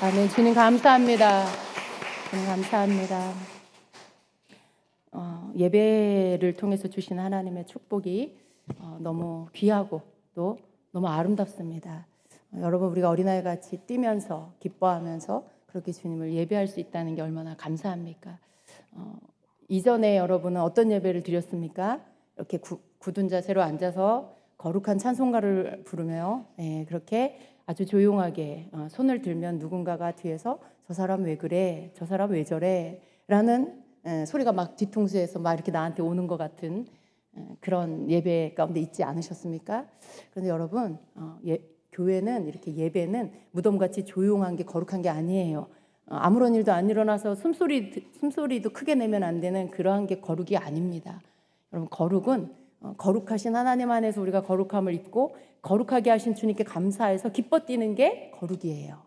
아멘. 주님 감사합니다. 주님 감사합니다. 예배를 통해서 주신 하나님의 축복이 너무 귀하고 또 너무 아름답습니다. 여러분, 우리가 어린아이 같이 뛰면서 기뻐하면서 그렇게 주님을 예배할 수 있다는 게 얼마나 감사합니까? 이전에 여러분은 어떤 예배를 드렸습니까? 이렇게 굳은 자세로 앉아서 거룩한 찬송가를 부르며 그렇게 아주 조용하게 손을 들면 누군가가 뒤에서 저 사람 왜 그래? 저 사람 왜 저래? 라는 소리가 막 뒤통수에서 막 이렇게 나한테 오는 것 같은 그런 예배 가운데 있지 않으셨습니까? 그런데 여러분, 교회는 이렇게 예배는 무덤같이 조용한 게 거룩한 게 아니에요. 아무런 일도 안 일어나서 숨소리도 크게 내면 안 되는 그러한 게 거룩이 아닙니다. 여러분, 거룩은 거룩하신 하나님 안에서 우리가 거룩함을 입고 거룩하게 하신 주님께 감사해서 기뻐 뛰는 게 거룩이에요.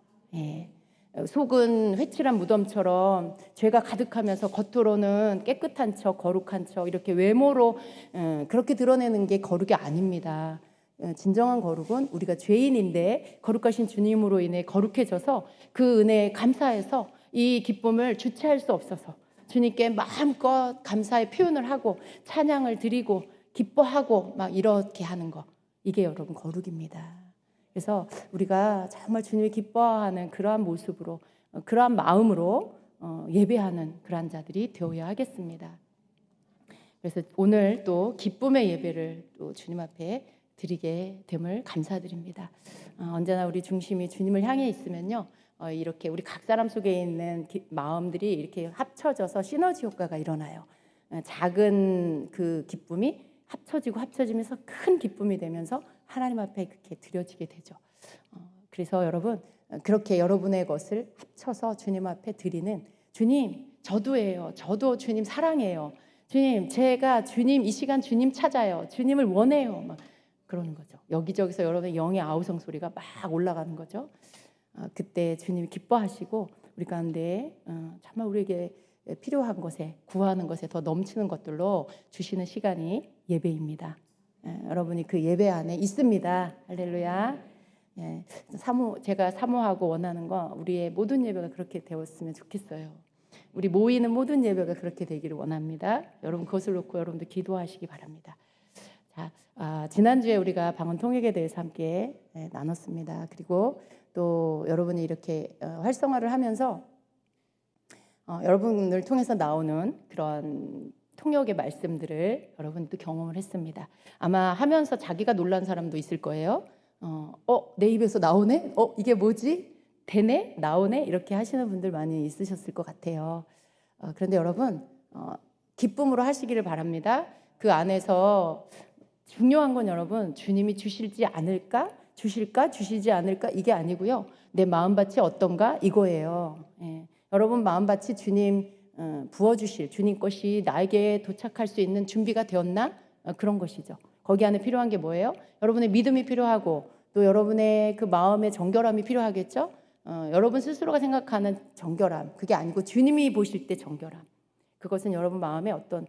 속은 회칠한 무덤처럼 죄가 가득하면서 겉으로는 깨끗한 척 거룩한 척 이렇게 외모로 그렇게 드러내는 게 거룩이 아닙니다. 진정한 거룩은 우리가 죄인인데 거룩하신 주님으로 인해 거룩해져서 그 은혜에 감사해서 이 기쁨을 주체할 수 없어서 주님께 마음껏 감사의 표현을 하고 찬양을 드리고 기뻐하고 막 이렇게 하는 거, 이게 여러분 거룩입니다. 그래서 우리가 정말 주님이 기뻐하는 그러한 모습으로 그러한 마음으로 예배하는 그러한 자들이 되어야 하겠습니다. 그래서 오늘 또 기쁨의 예배를 또 주님 앞에 드리게 됨을 감사드립니다. 언제나 우리 중심이 주님을 향해 있으면요, 이렇게 우리 각 사람 속에 있는 마음들이 이렇게 합쳐져서 시너지 효과가 일어나요. 작은 그 기쁨이 합쳐지면서 큰 기쁨이 되면서 하나님 앞에 그렇게 드려지게 되죠. 그래서 여러분, 그렇게 여러분의 것을 합쳐서 주님 앞에 드리는, 주님 저도예요. 저도 주님 사랑해요. 주님, 제가 주님 이 시간 주님 찾아요. 주님을 원해요. 막 그러는 거죠. 여기저기서 여러분의 영의 아우성 소리가 막 올라가는 거죠. 그때 주님이 기뻐하시고 우리 가운데 정말 우리에게 필요한 것에, 구하는 것에 더 넘치는 것들로 주시는 시간이 예배입니다. 여러분이 그 예배 안에 있습니다. 할렐루야. 제가 사모하고 원하는 건 우리의 모든 예배가 그렇게 되었으면 좋겠어요. 우리 모이는 모든 예배가 그렇게 되기를 원합니다. 여러분, 그것을 놓고 여러분도 기도하시기 바랍니다. 자, 지난주에 우리가 방언 통역에 대해서 함께 나눴습니다. 그리고 또 여러분이 이렇게 활성화를 하면서 여러분을 통해서 나오는 그런 통역의 말씀들을 여러분도 경험을 했습니다. 아마 하면서 자기가 놀란 사람도 있을 거예요. 내 입에서 나오네? 이게 뭐지? 되네? 나오네? 이렇게 하시는 분들 많이 있으셨을 것 같아요. 그런데 여러분, 기쁨으로 하시기를 바랍니다. 그 안에서 중요한 건 여러분, 주님이 주실지 않을까? 주실까? 주시지 않을까? 이게 아니고요. 내 마음밭이 어떤가? 이거예요. 여러분 마음밭이 주님 부어주실 주님 것이 나에게 도착할 수 있는 준비가 되었나? 그런 것이죠. 거기 안에 필요한 게 뭐예요? 여러분의 믿음이 필요하고 또 여러분의 그 마음의 정결함이 필요하겠죠? 여러분 스스로가 생각하는 정결함, 그게 아니고 주님이 보실 때 정결함. 그것은 여러분 마음에 어떤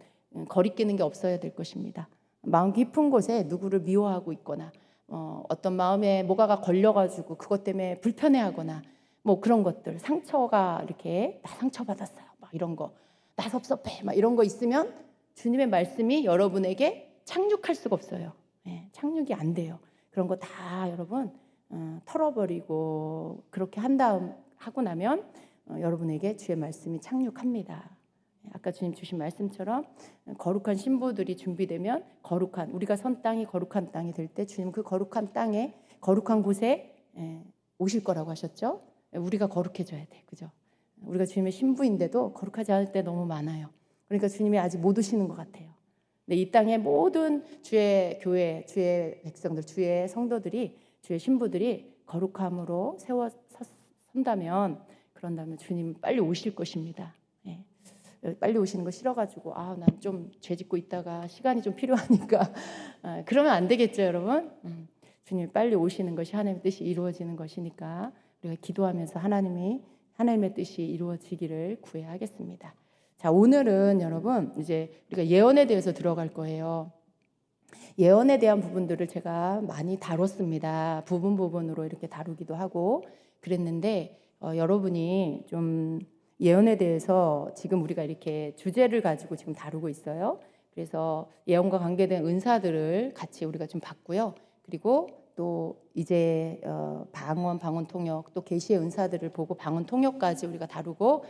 거리끼는 게 없어야 될 것입니다. 마음 깊은 곳에 누구를 미워하고 있거나 어떤 마음에 뭐가가 걸려가지고 그것 때문에 불편해하거나 뭐 그런 것들, 상처가 이렇게 나 상처받았어요 막 이런 거, 나 섭섭해 막 이런 거 있으면 주님의 말씀이 여러분에게 착륙할 수가 없어요. 착륙이 안 돼요. 그런 거 다 여러분 털어버리고 그렇게 하고 나면 여러분에게 주의 말씀이 착륙합니다. 아까 주님 주신 말씀처럼 거룩한 신부들이 준비되면 우리가 선 땅이 거룩한 땅이 될 때 주님 그 거룩한 땅에 거룩한 곳에 오실 거라고 하셨죠. 우리가 거룩해져야 돼, 그죠? 우리가 주님의 신부인데도 거룩하지 않을 때 너무 많아요. 그러니까 주님이 아직 못 오시는 것 같아요. 근데 이 땅의 모든 주의 교회, 주의 백성들, 주의 성도들이, 주의 신부들이 거룩함으로 선다면, 그런다면 주님 빨리 오실 것입니다. 빨리 오시는 거 싫어가지고 난 좀 죄 짓고 있다가 시간이 좀 필요하니까 그러면 안 되겠죠, 여러분? 주님이 빨리 오시는 것이 하나님의 뜻이 이루어지는 것이니까 우리가 기도하면서 하나님의 뜻이 이루어지기를 구해야 하겠습니다. 자, 오늘은 여러분 이제 우리가 예언에 대해서 들어갈 거예요. 예언에 대한 부분들을 제가 많이 다뤘습니다. 부분으로 이렇게 다루기도 하고 그랬는데 여러분이 좀 예언에 대해서 지금 우리가 이렇게 주제를 가지고 지금 다루고 있어요. 그래서 예언과 관계된 은사들을 같이 우리가 좀 봤고요. 그리고 또 이제 방언 통역, 또 계시의 은사들을 보고 방언 통역까지 우리가 다루고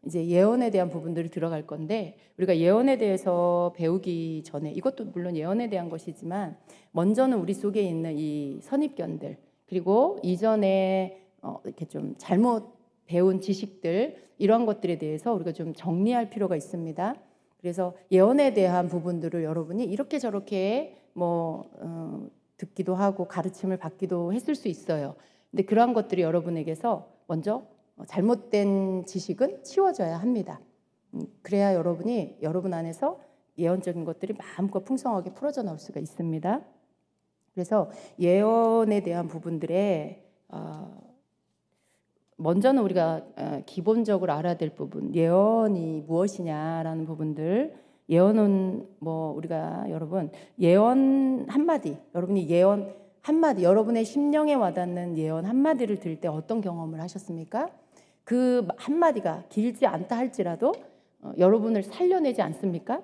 이제 예언에 대한 부분들이 들어갈 건데, 우리가 예언에 대해서 배우기 전에, 이것도 물론 예언에 대한 것이지만 먼저는 우리 속에 있는 이 선입견들, 그리고 이전에 이렇게 좀 잘못 배운 지식들, 이러한 것들에 대해서 우리가 좀 정리할 필요가 있습니다. 그래서 예언에 대한 부분들을 여러분이 이렇게 저렇게 듣기도 하고 가르침을 받기도 했을 수 있어요. 근데 그러한 것들이 여러분에게서 먼저 잘못된 지식은 치워져야 합니다. 그래야 여러분 안에서 예언적인 것들이 마음껏 풍성하게 풀어져 나올 수가 있습니다. 그래서 예언에 대한 부분들에 먼저는 우리가 기본적으로 알아야 될 부분, 예언이 무엇이냐라는 부분들. 예언은 우리가 여러분 예언 한마디, 여러분이 예언 한마디, 여러분의 심령에 와닿는 예언 한마디를 들을 때 어떤 경험을 하셨습니까? 그 한마디가 길지 않다 할지라도 여러분을 살려내지 않습니까?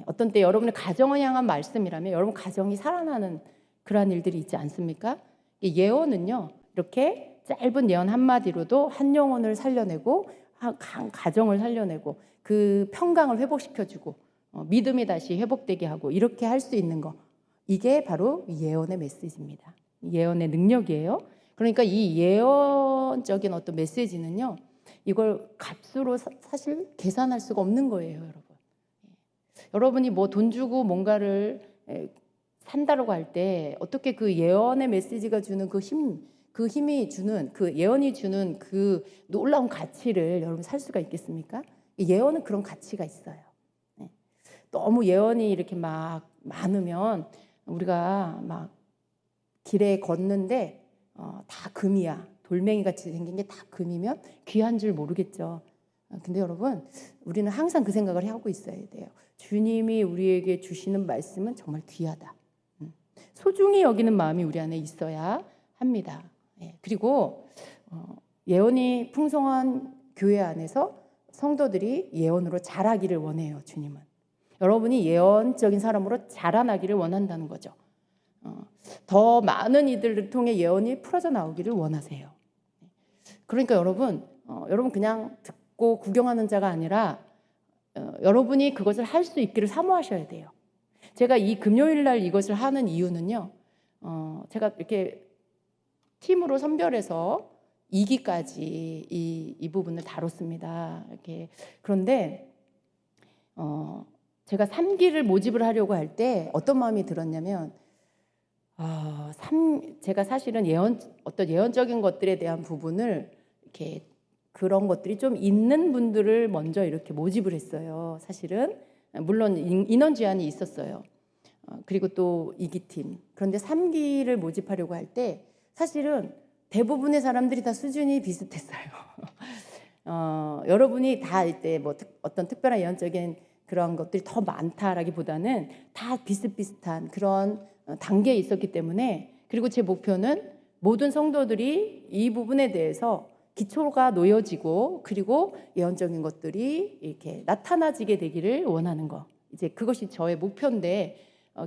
어떤 때 여러분의 가정을 향한 말씀이라면 여러분 가정이 살아나는 그러한 일들이 있지 않습니까? 예언은요, 이렇게 짧은 예언 한마디로도 한 영혼을 살려내고 한 가정을 살려내고 그 평강을 회복시켜주고 믿음이 다시 회복되게 하고 이렇게 할 수 있는 거, 이게 바로 예언의 메시지입니다. 예언의 능력이에요. 그러니까 이 예언적인 어떤 메시지는요, 이걸 값으로 사실 계산할 수가 없는 거예요, 여러분. 여러분이 돈 주고 뭔가를 산다라고 할 때 어떻게 그 예언의 메시지가 주는 그 힘이 주는, 그 예언이 주는 그 놀라운 가치를 여러분 살 수가 있겠습니까? 예언은 그런 가치가 있어요. 너무 예언이 이렇게 막 많으면 우리가 막 길에 걷는데 다 금이야, 돌멩이 같이 생긴 게 다 금이면 귀한 줄 모르겠죠. 근데 여러분, 우리는 항상 그 생각을 하고 있어야 돼요. 주님이 우리에게 주시는 말씀은 정말 귀하다, 소중히 여기는 마음이 우리 안에 있어야 합니다. 그리고 예언이 풍성한 교회 안에서 성도들이 예언으로 자라기를 원해요. 주님은 여러분이 예언적인 사람으로 자라나기를 원한다는 거죠. 더 많은 이들을 통해 예언이 풀어져 나오기를 원하세요. 그러니까 여러분 그냥 듣고 구경하는 자가 아니라 여러분이 그것을 할 수 있기를 사모하셔야 돼요. 제가 이 금요일 날 이것을 하는 이유는요, 제가 이렇게 팀으로 선별해서 2기까지 이 부분을 다뤘습니다. 이렇게. 그런데 제가 3기를 모집을 하려고 할 때 어떤 마음이 들었냐면, 제가 사실은 어떤 예언적인 것들에 대한 부분을 이렇게 그런 것들이 좀 있는 분들을 먼저 이렇게 모집을 했어요. 사실은 물론 인원 제한이 있었어요. 그리고 또 2기팀. 그런데 3기를 모집하려고 할 때 사실은 대부분의 사람들이 다 수준이 비슷했어요. 여러분이 다 이때 어떤 특별한 예언적인 그런 것들이 더 많다라기보다는 다 비슷비슷한 그런 단계에 있었기 때문에, 그리고 제 목표는 모든 성도들이 이 부분에 대해서 기초가 놓여지고 그리고 예언적인 것들이 이렇게 나타나지게 되기를 원하는 거, 이제 그것이 저의 목표인데,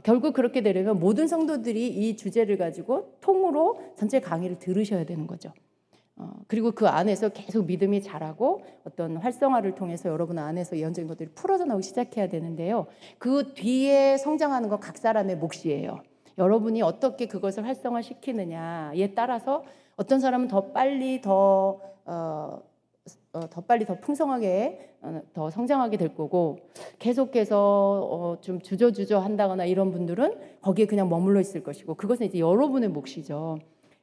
결국 그렇게 되려면 모든 성도들이 이 주제를 가지고 통으로 전체 강의를 들으셔야 되는 거죠. 그리고 그 안에서 계속 믿음이 자라고 어떤 활성화를 통해서 여러분 안에서 예언적인 것들이 풀어져 나오기 시작해야 되는데요, 그 뒤에 성장하는 건 각 사람의 몫이에요. 여러분이 어떻게 그것을 활성화시키느냐에 따라서 어떤 사람은 더 빨리 더 풍성하게 더 성장하게 될 거고, 계속해서 좀 주저주저 한다거나 이런 분들은 거기에 그냥 머물러 있을 것이고, 그것은 이제 여러분의 몫이죠.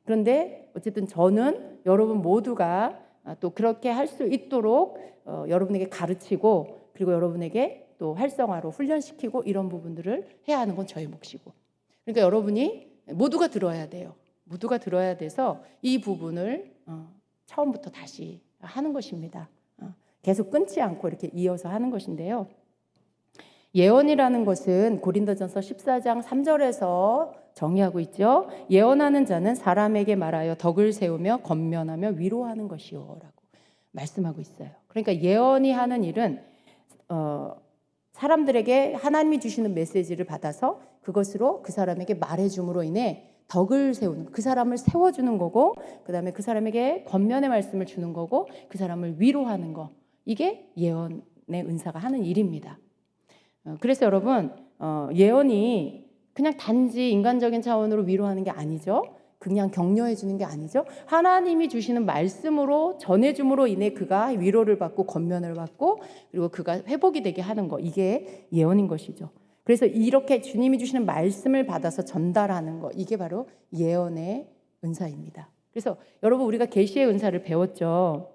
그런데 어쨌든 저는 여러분 모두가 또 그렇게 할 수 있도록 여러분에게 가르치고, 그리고 여러분에게 또 활성화로 훈련시키고, 이런 부분들을 해야 하는 건 저의 몫이고, 그러니까 여러분이 모두가 들어야 돼요. 모두가 들어야 돼서 이 부분을 처음부터 다시 하는 것입니다. 계속 끊지 않고 이렇게 이어서 하는 것인데요, 예언이라는 것은 고린도전서 14장 3절에서 정의하고 있죠. 예언하는 자는 사람에게 말하여 덕을 세우며 권면하며 위로하는 것이요라고 말씀하고 있어요. 그러니까 예언이 하는 일은 사람들에게 하나님이 주시는 메시지를 받아서 그것으로 그 사람에게 말해줌으로 인해 덕을 세우는, 그 사람을 세워주는 거고, 그 다음에 그 사람에게 권면의 말씀을 주는 거고, 그 사람을 위로하는 거, 이게 예언의 은사가 하는 일입니다. 그래서 여러분, 예언이 그냥 단지 인간적인 차원으로 위로하는 게 아니죠. 그냥 격려해 주는 게 아니죠. 하나님이 주시는 말씀으로 전해줌으로 인해 그가 위로를 받고 권면을 받고, 그리고 그가 회복이 되게 하는 거, 이게 예언인 것이죠. 그래서 이렇게 주님이 주시는 말씀을 받아서 전달하는 거, 이게 바로 예언의 은사입니다. 그래서 여러분, 우리가 계시의 은사를 배웠죠.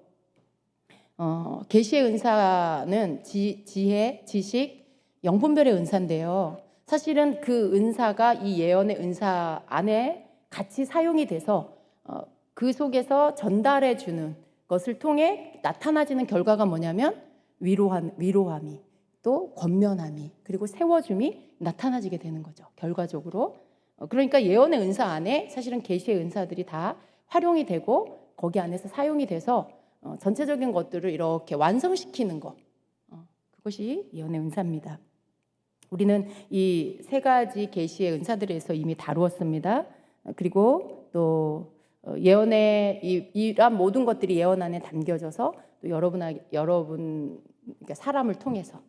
계시의 은사는 지혜, 지식, 영분별의 은사인데요. 사실은 그 은사가 이 예언의 은사 안에 같이 사용이 돼서 그 속에서 전달해 주는 것을 통해 나타나지는 결과가 뭐냐면 위로함이, 또 권면함이, 그리고 세워줌이 나타나지게 되는 거죠. 결과적으로. 그러니까 예언의 은사 안에 사실은 계시의 은사들이 다 활용이 되고 거기 안에서 사용이 돼서 전체적인 것들을 이렇게 완성시키는 것, 그것이 예언의 은사입니다. 우리는 이 세 가지 계시의 은사들에서 이미 다루었습니다. 그리고 또 예언의 이러한 모든 것들이 예언 안에 담겨져서 또 여러분 그러니까 사람을 통해서,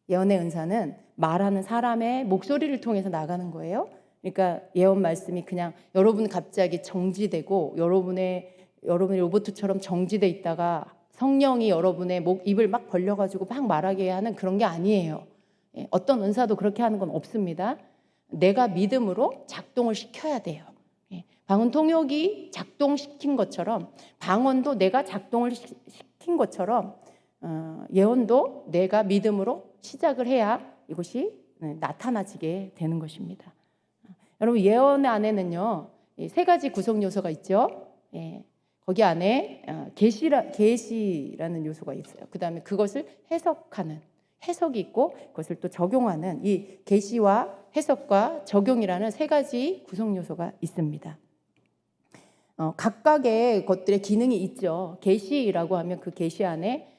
예언의 은사는 말하는 사람의 목소리를 통해서 나가는 거예요. 그러니까 예언 말씀이 그냥 여러분 갑자기 정지되고 여러분이 로봇처럼 정지돼 있다가 성령이 여러분의 입을 막 벌려가지고 막 말하게 하는 그런 게 아니에요. 어떤 은사도 그렇게 하는 건 없습니다. 내가 믿음으로 작동을 시켜야 돼요. 방언 통역이 작동시킨 것처럼, 방언도 내가 작동을 시킨 것처럼 예언도 내가 믿음으로 시작을 해야 이것이 나타나지게 되는 것입니다. 여러분, 예언 안에는요 세 가지 구성 요소가 있죠. 거기 안에 계시라는 요소가 있어요. 그 다음에 그것을 해석이 있고 그것을 또 적용하는 이 계시와 해석과 적용이라는 세 가지 구성 요소가 있습니다. 각각의 것들의 기능이 있죠. 계시라고 하면 그 계시 안에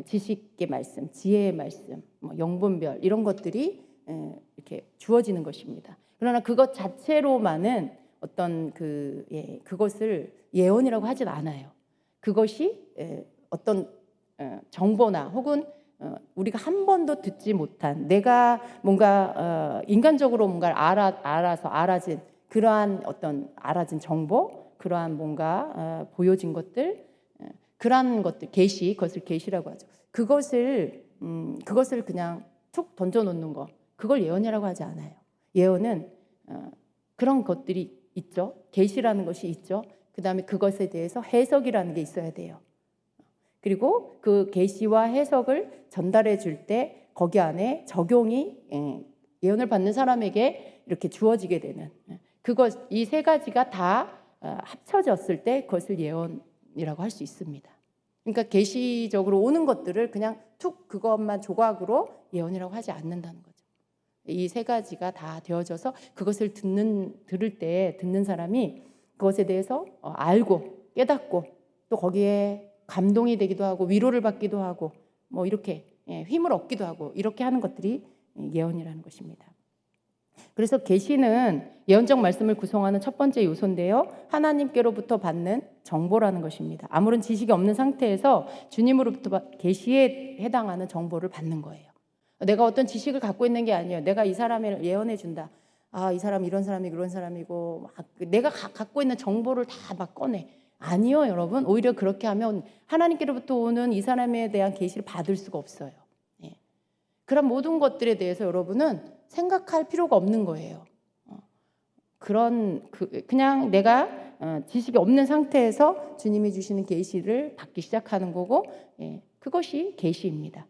지식의 말씀, 지혜의 말씀, 영분별 이런 것들이 이렇게 주어지는 것입니다. 그러나 그것 자체로만은 그것을 예언이라고 하진 않아요. 그것이 어떤 정보나 혹은 우리가 한 번도 듣지 못한, 내가 뭔가 인간적으로 뭔가를 알아서 알아진 그러한 알아진 정보, 그러한 뭔가 보여진 것들, 그러한 것들, 그것을 계시라고 하죠. 그것을 그냥 툭 던져놓는 거, 그걸 예언이라고 하지 않아요. 예언은 그런 것들이 있죠. 계시라는 것이 있죠. 그 다음에 그것에 대해서 해석이라는 게 있어야 돼요. 그리고 그 계시와 해석을 전달해 줄 때 거기 안에 적용이 예언을 받는 사람에게 이렇게 주어지게 되는 이 세 가지가 다 합쳐졌을 때 그것을 예언이라고 할 수 있습니다. 그러니까 계시적으로 오는 것들을 그냥 툭 그것만 조각으로 예언이라고 하지 않는다는 거죠. 이 세 가지가 다 되어져서 그것을 들을 때 듣는 사람이 그것에 대해서 알고 깨닫고 또 거기에 감동이 되기도 하고 위로를 받기도 하고 이렇게 힘을 얻기도 하고 이렇게 하는 것들이 예언이라는 것입니다. 그래서 계시는 예언적 말씀을 구성하는 첫 번째 요소인데요. 하나님께로부터 받는 정보라는 것입니다. 아무런 지식이 없는 상태에서 주님으로부터 계시에 해당하는 정보를 받는 거예요. 내가 어떤 지식을 갖고 있는 게 아니에요. 내가 이 사람을 예언해 준다. 이 사람 이런 사람이고 그런 사람이고 내가 갖고 있는 정보를 다 막 꺼내. 아니요, 여러분. 오히려 그렇게 하면 하나님께로부터 오는 이 사람에 대한 계시를 받을 수가 없어요. 그런 모든 것들에 대해서 여러분은 생각할 필요가 없는 거예요. 그냥 내가 지식이 없는 상태에서 주님이 주시는 계시를 받기 시작하는 거고, 그것이 계시입니다.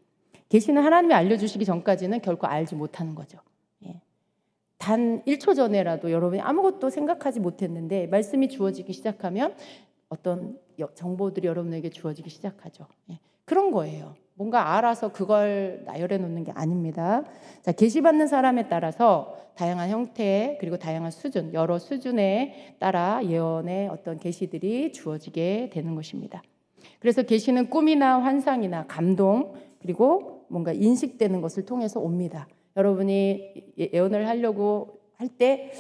계시는 하나님이 알려주시기 전까지는 결코 알지 못하는 거죠. 단 1초 전에라도 여러분이 아무것도 생각하지 못했는데 말씀이 주어지기 시작하면 어떤 정보들이 여러분에게 주어지기 시작하죠. 그런 거예요. 뭔가 알아서 그걸 나열해 놓는 게 아닙니다. 자, 계시 받는 사람에 따라서 다양한 형태 그리고 다양한 수준, 여러 수준에 따라 예언의 어떤 계시들이 주어지게 되는 것입니다. 그래서 계시는 꿈이나 환상이나 감동 그리고 뭔가 인식되는 것을 통해서 옵니다. 여러분이 예언을 하려고 할 때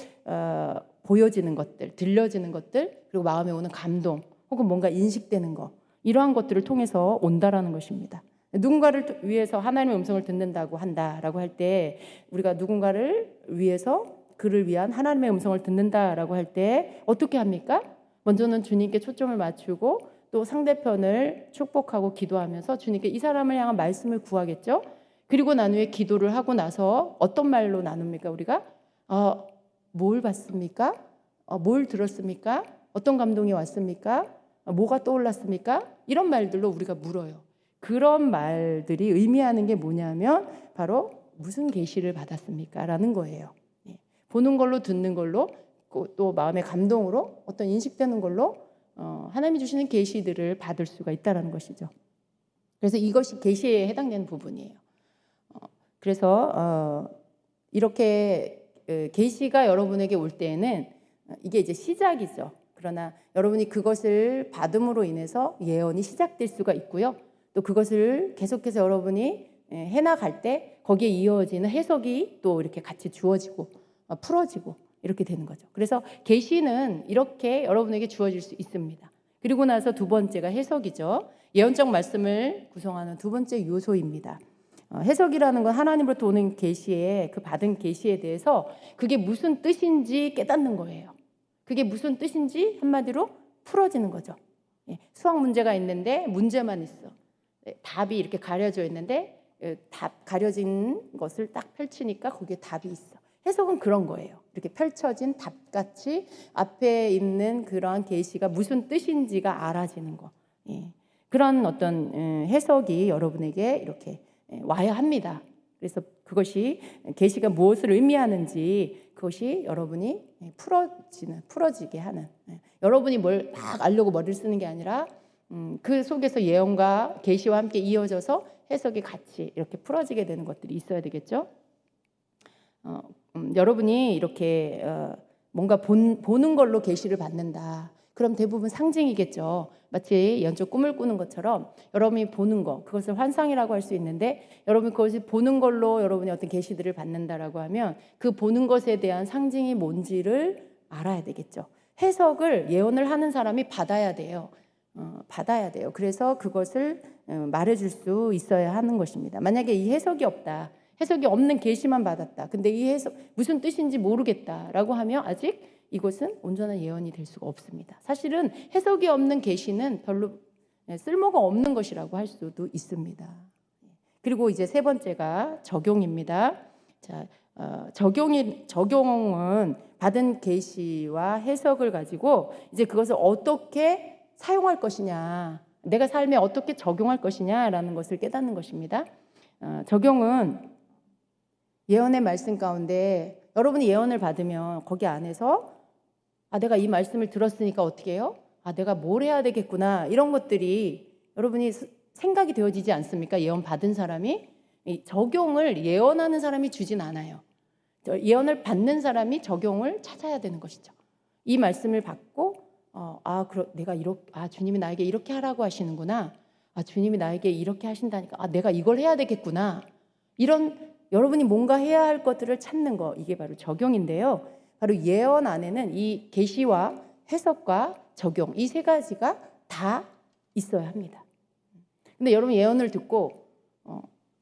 보여지는 것들, 들려지는 것들 그리고 마음에 오는 감동 혹은 뭔가 인식되는 것 이러한 것들을 통해서 온다라는 것입니다. 누군가를 위해서 하나님의 음성을 듣는다고 한다라고 할 때 우리가 누군가를 위해서 그를 위한 하나님의 음성을 듣는다라고 할 때 어떻게 합니까? 먼저는 주님께 초점을 맞추고 또 상대편을 축복하고 기도하면서 주님께 이 사람을 향한 말씀을 구하겠죠. 그리고 난 후에 기도를 하고 나서 어떤 말로 나눕니까? 우리가 뭘 봤습니까? 뭘 들었습니까? 어떤 감동이 왔습니까? 뭐가 떠올랐습니까? 이런 말들로 우리가 물어요. 그런 말들이 의미하는 게 뭐냐면 바로 무슨 계시를 받았습니까? 라는 거예요. 보는 걸로 듣는 걸로 또 마음의 감동으로 어떤 인식되는 걸로 하나님이 주시는 계시들을 받을 수가 있다는 것이죠. 그래서 이것이 계시에 해당되는 부분이에요. 그래서 이렇게 계시가 여러분에게 올 때에는 이게 이제 시작이죠. 그러나 여러분이 그것을 받음으로 인해서 예언이 시작될 수가 있고요. 또 그것을 계속해서 여러분이 해나갈 때 거기에 이어지는 해석이 또 이렇게 같이 주어지고 풀어지고 이렇게 되는 거죠. 그래서 계시는 이렇게 여러분에게 주어질 수 있습니다. 그리고 나서 두 번째가 해석이죠. 예언적 말씀을 구성하는 두 번째 요소입니다. 해석이라는 건 하나님으로부터 오는 계시에 그 받은 계시에 대해서 그게 무슨 뜻인지 깨닫는 거예요. 그게 무슨 뜻인지 한마디로 풀어지는 거죠. 수학 문제가 있는데 문제만 있어. 답이 이렇게 가려져 있는데 답 가려진 것을 딱 펼치니까 거기에 답이 있어. 해석은 그런 거예요. 이렇게 펼쳐진 답같이 앞에 있는 그러한 계시가 무슨 뜻인지가 알아지는 거. 그런 어떤 해석이 여러분에게 이렇게 와야 합니다. 그래서 그것이 계시가 무엇을 의미하는지 그것이 여러분이 풀어지게 하는 여러분이 뭘 막 알려고 머리를 쓰는 게 아니라 그 속에서 예언과 계시와 함께 이어져서 해석이 같이 이렇게 풀어지게 되는 것들이 있어야 되겠죠. 여러분이 이렇게 뭔가 보는 걸로 계시를 받는다. 그럼 대부분 상징이겠죠. 마치 연적 꿈을 꾸는 것처럼 여러분이 보는 거, 그것을 환상이라고 할 수 있는데 여러분 그것이 보는 걸로 여러분이 어떤 계시들을 받는다라고 하면 그 보는 것에 대한 상징이 뭔지를 알아야 되겠죠. 해석을 예언을 하는 사람이 받아야 돼요. 받아야 돼요. 그래서 그것을 말해줄 수 있어야 하는 것입니다. 만약에 이 해석이 없다. 해석이 없는 계시만 받았다. 근데 이 해석 무슨 뜻인지 모르겠다라고 하면 아직 이것은 온전한 예언이 될 수가 없습니다. 사실은 해석이 없는 계시는 별로 쓸모가 없는 것이라고 할 수도 있습니다. 그리고 이제 세 번째가 적용입니다. 자, 적용은 받은 계시와 해석을 가지고 이제 그것을 어떻게 사용할 것이냐, 내가 삶에 어떻게 적용할 것이냐라는 것을 깨닫는 것입니다. 적용은 예언의 말씀 가운데 여러분이 예언을 받으면 거기 안에서 내가 이 말씀을 들었으니까 어떻게 해요? 내가 뭘 해야 되겠구나 이런 것들이 여러분이 생각이 되어지지 않습니까? 예언 받은 사람이 적용을 예언하는 사람이 주진 않아요. 예언을 받는 사람이 적용을 찾아야 되는 것이죠. 이 말씀을 받고 내가 주님이 나에게 이렇게 하라고 하시는구나. 주님이 나에게 이렇게 하신다니까 내가 이걸 해야 되겠구나. 이런 여러분이 뭔가 해야 할 것들을 찾는 거, 이게 바로 적용인데요. 바로 예언 안에는 이 계시와 해석과 적용, 이 세 가지가 다 있어야 합니다. 근데 여러분 예언을 듣고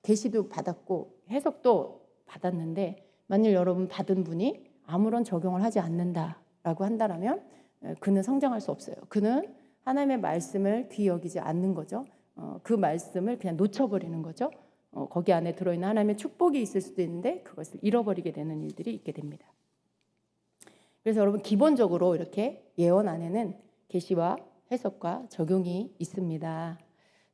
계시도 받았고 해석도 받았는데 만일 여러분 받은 분이 아무런 적용을 하지 않는다라고 한다면 그는 성장할 수 없어요. 그는 하나님의 말씀을 귀히 여기지 않는 거죠. 그 말씀을 그냥 놓쳐버리는 거죠. 거기 안에 들어있는 하나님의 축복이 있을 수도 있는데 그것을 잃어버리게 되는 일들이 있게 됩니다. 그래서 여러분 기본적으로 이렇게 예언 안에는 계시와 해석과 적용이 있습니다.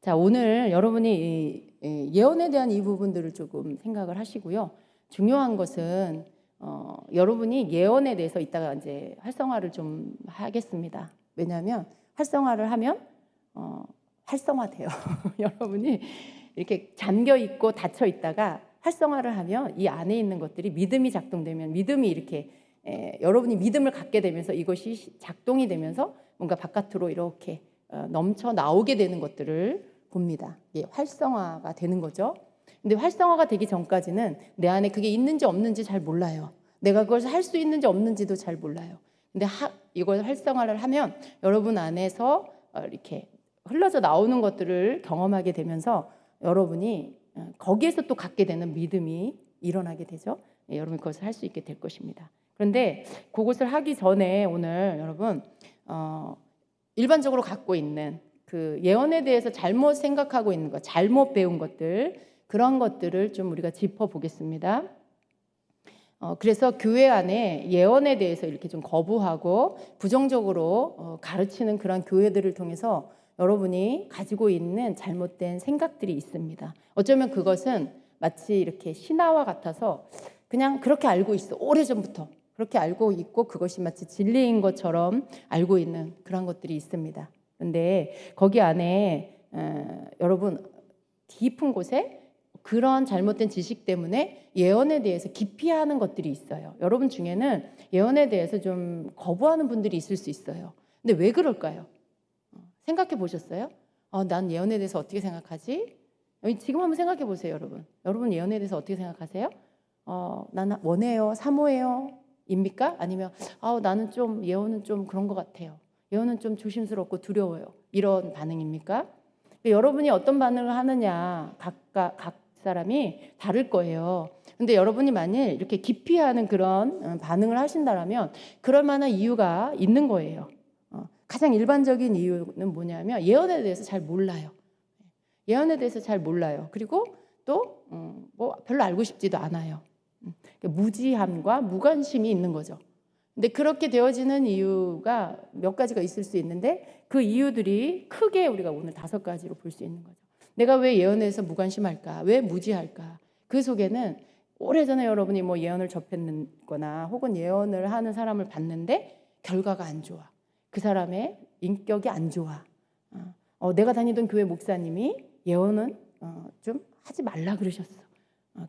자, 오늘 여러분이 예언에 대한 이 부분들을 조금 생각을 하시고요. 중요한 것은 여러분이 예언에 대해서 이따가 이제 활성화를 좀 하겠습니다. 왜냐하면 활성화를 하면 활성화돼요. 여러분이 이렇게 잠겨 있고 닫혀 있다가 활성화를 하면 이 안에 있는 것들이 믿음이 작동되면 믿음이 이렇게 여러분이 믿음을 갖게 되면서 이것이 작동이 되면서 뭔가 바깥으로 이렇게 넘쳐 나오게 되는 것들을 봅니다. 이게 활성화가 되는 거죠. 근데 활성화가 되기 전까지는 내 안에 그게 있는지 없는지 잘 몰라요. 내가 그걸 할 수 있는지 없는지도 잘 몰라요. 근데 이걸 활성화를 하면 여러분 안에서 이렇게 흘러져 나오는 것들을 경험하게 되면서 여러분이 거기에서 또 갖게 되는 믿음이 일어나게 되죠. 여러분이 그것을 할 수 있게 될 것입니다. 그런데 그것을 하기 전에 오늘 여러분 일반적으로 갖고 있는 그 예언에 대해서 잘못 생각하고 있는 것, 잘못 배운 것들, 그런 것들을 좀 우리가 짚어보겠습니다. 그래서 교회 안에 예언에 대해서 이렇게 좀 거부하고 부정적으로 가르치는 그런 교회들을 통해서 여러분이 가지고 있는 잘못된 생각들이 있습니다. 어쩌면 그것은 마치 이렇게 신화와 같아서 그냥 그렇게 알고 있어. 오래전부터 그렇게 알고 있고 그것이 마치 진리인 것처럼 알고 있는 그런 것들이 있습니다. 그런데 거기 안에 여러분 깊은 곳에 그런 잘못된 지식 때문에 예언에 대해서 기피하는 것들이 있어요. 여러분 중에는 예언에 대해서 좀 거부하는 분들이 있을 수 있어요. 근데 왜 그럴까요? 생각해 보셨어요? 난 예언에 대해서 어떻게 생각하지? 지금 한번 생각해 보세요, 여러분. 여러분 예언에 대해서 어떻게 생각하세요? 나는 원해요, 사모해요, 입니까? 아니면 나는 좀 예언은 좀 그런 것 같아요. 예언은 좀 조심스럽고 두려워요. 이런 반응입니까? 여러분이 어떤 반응을 하느냐 각 사람이 다를 거예요. 근데 여러분이 만일 이렇게 기피하는 그런 반응을 하신다면 그럴 만한 이유가 있는 거예요. 가장 일반적인 이유는 뭐냐면 예언에 대해서 잘 몰라요. 예언에 대해서 잘 몰라요. 그리고 또 뭐 별로 알고 싶지도 않아요. 무지함과 무관심이 있는 거죠. 근데 그렇게 되어지는 이유가 몇 가지가 있을 수 있는데 그 이유들이 크게 우리가 오늘 5가지로 볼 수 있는 거죠. 내가 왜 예언에서 무관심할까? 왜 무지할까? 그 속에는 오래전에 여러분이 뭐 예언을 접했거나 혹은 예언을 하는 사람을 봤는데 결과가 안 좋아. 그 사람의 인격이 안 좋아. 내가 다니던 교회 목사님이 예언은 좀 하지 말라 그러셨어.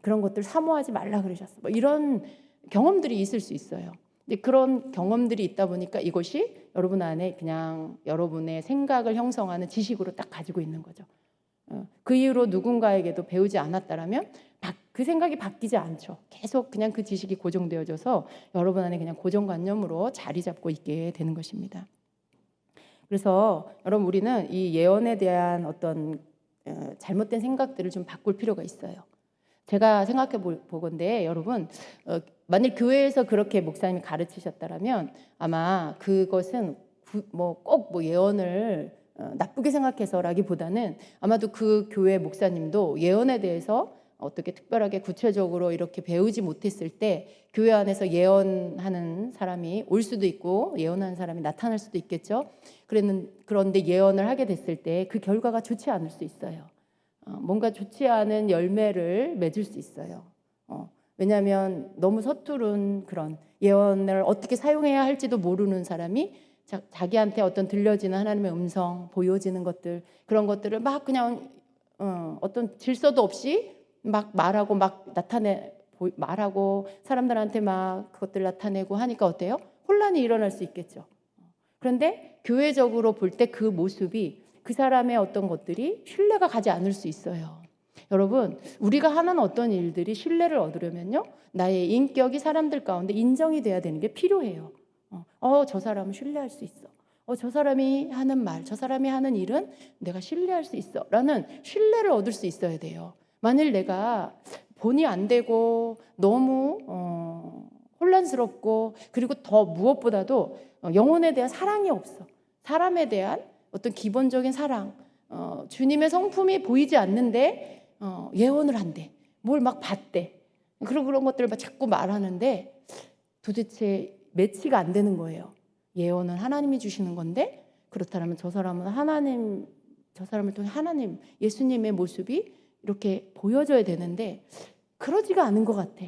그런 것들 사모하지 말라 그러셨어. 뭐 이런 경험들이 있을 수 있어요. 근데 그런 경험들이 있다 보니까 이것이 여러분 안에 그냥 여러분의 생각을 형성하는 지식으로 딱 가지고 있는 거죠. 그 이후로 누군가에게도 배우지 않았다라면 그 생각이 바뀌지 않죠. 계속 그냥 그 지식이 고정되어져서 여러분 안에 그냥 고정관념으로 자리 잡고 있게 되는 것입니다. 그래서 여러분 우리는 이 예언에 대한 어떤 잘못된 생각들을 좀 바꿀 필요가 있어요. 제가 생각해 보건데 여러분 만일 교회에서 그렇게 목사님이 가르치셨다라면 아마 그것은 꼭 예언을 나쁘게 생각해서라기보다는 아마도 그 교회 목사님도 예언에 대해서 어떻게 특별하게 구체적으로 이렇게 배우지 못했을 때 교회 안에서 예언하는 사람이 올 수도 있고 예언하는 사람이 나타날 수도 있겠죠. 그런데 예언을 하게 됐을 때 그 결과가 좋지 않을 수 있어요. 뭔가 좋지 않은 열매를 맺을 수 있어요. 왜냐하면 너무 서투른 그런 예언을 어떻게 사용해야 할지도 모르는 사람이 자기한테 어떤 들려지는 하나님의 음성, 보여지는 것들, 그런 것들을 막 그냥 어떤 질서도 없이 막 말하고 말하고 사람들한테 막 그것들 나타내고 하니까 어때요? 혼란이 일어날 수 있겠죠. 그런데 교회적으로 볼 때 그 모습이 그 사람의 어떤 것들이 신뢰가 가지 않을 수 있어요. 여러분, 우리가 하는 어떤 일들이 신뢰를 얻으려면요, 나의 인격이 사람들 가운데 인정이 돼야 되는 게 필요해요. 저 사람은 신뢰할 수 있어. 저 사람이 하는 말, 저 사람이 하는 일은 내가 신뢰할 수 있어. 라는 신뢰를 얻을 수 있어야 돼요. 만일 내가 본의 안 되고 너무 혼란스럽고 그리고 더 무엇보다도 영혼에 대한 사랑이 없어. 사람에 대한 어떤 기본적인 사랑, 주님의 성품이 보이지 않는데 예언을 한대. 뭘 막 봤대. 그런 것들을 막 자꾸 말하는데 도대체 매치가 안 되는 거예요. 예언은 하나님이 주시는 건데 그렇다면 저 사람은 저 사람을 통해 하나님, 예수님의 모습이 이렇게 보여져야 되는데 그러지가 않은 것 같아.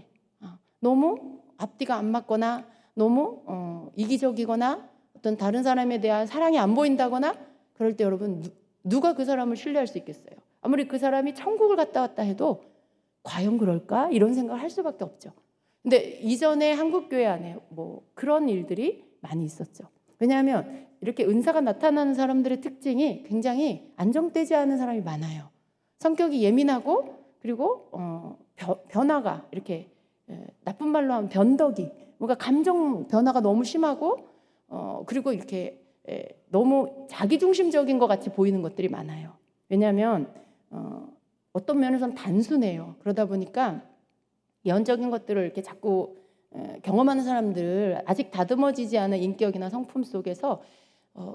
너무 앞뒤가 안 맞거나 너무 이기적이거나 어떤 다른 사람에 대한 사랑이 안 보인다거나 그럴 때 여러분 누가 그 사람을 신뢰할 수 있겠어요? 아무리 그 사람이 천국을 갔다 왔다 해도 과연 그럴까? 이런 생각을 할 수밖에 없죠. 근데 이전에 한국교회 안에 뭐 그런 일들이 많이 있었죠. 왜냐하면 이렇게 은사가 나타나는 사람들의 특징이 굉장히 안정되지 않은 사람이 많아요. 성격이 예민하고 그리고 변화가 이렇게 나쁜 말로 하면 변덕이 뭔가 감정 변화가 너무 심하고 그리고 이렇게 너무 자기중심적인 것 같이 보이는 것들이 많아요. 왜냐하면 어떤 면에서는 단순해요. 그러다 보니까 예언적인 것들을 이렇게 자꾸 경험하는 사람들, 아직 다듬어지지 않은 인격이나 성품 속에서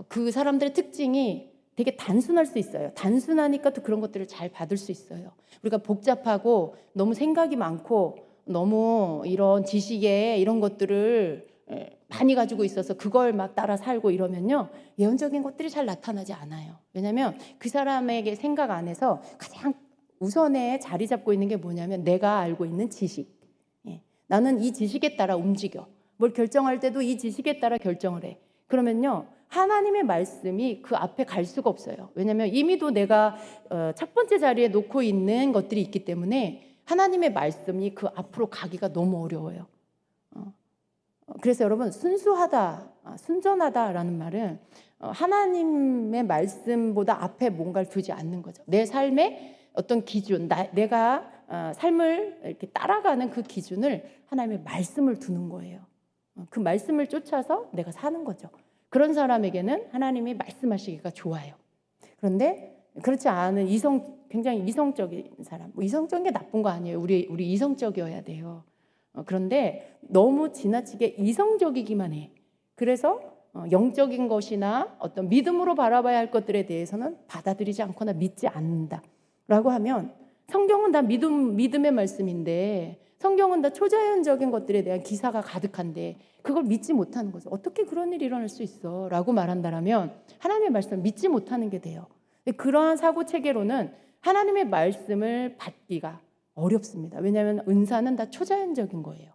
그 사람들의 특징이 되게 단순할 수 있어요. 단순하니까 또 그런 것들을 잘 받을 수 있어요. 우리가 복잡하고 너무 생각이 많고 너무 이런 지식에 이런 것들을 많이 가지고 있어서 그걸 막 따라 살고 이러면요, 예언적인 것들이 잘 나타나지 않아요. 왜냐하면 그 사람에게 생각 안에서 가장 우선에 자리 잡고 있는 게 뭐냐면 내가 알고 있는 지식. 나는 이 지식에 따라 움직여. 뭘 결정할 때도 이 지식에 따라 결정을 해. 그러면요, 하나님의 말씀이 그 앞에 갈 수가 없어요. 왜냐하면 이미도 내가 첫 번째 자리에 놓고 있는 것들이 있기 때문에 하나님의 말씀이 그 앞으로 가기가 너무 어려워요. 그래서 여러분, 순전하다라는 말은 하나님의 말씀보다 앞에 뭔가를 두지 않는 거죠. 내 삶의 어떤 기준, 내가 삶을 이렇게 따라가는 그 기준을 하나님의 말씀을 두는 거예요. 그 말씀을 쫓아서 내가 사는 거죠. 그런 사람에게는 하나님이 말씀하시기가 좋아요. 그런데 그렇지 않은 굉장히 이성적인 사람, 뭐 이성적인 게 나쁜 거 아니에요. 우리 이성적이어야 돼요. 그런데 너무 지나치게 이성적이기만 해. 그래서 영적인 것이나 어떤 믿음으로 바라봐야 할 것들에 대해서는 받아들이지 않거나 믿지 않는다라고 하면, 성경은 다 믿음의 말씀인데, 성경은 다 초자연적인 것들에 대한 기사가 가득한데 그걸 믿지 못하는 거죠. 어떻게 그런 일이 일어날 수 있어? 라고 말한다면 하나님의 말씀을 믿지 못하는 게 돼요. 그러한 사고 체계로는 하나님의 말씀을 받기가 어렵습니다. 왜냐하면 은사는 다 초자연적인 거예요.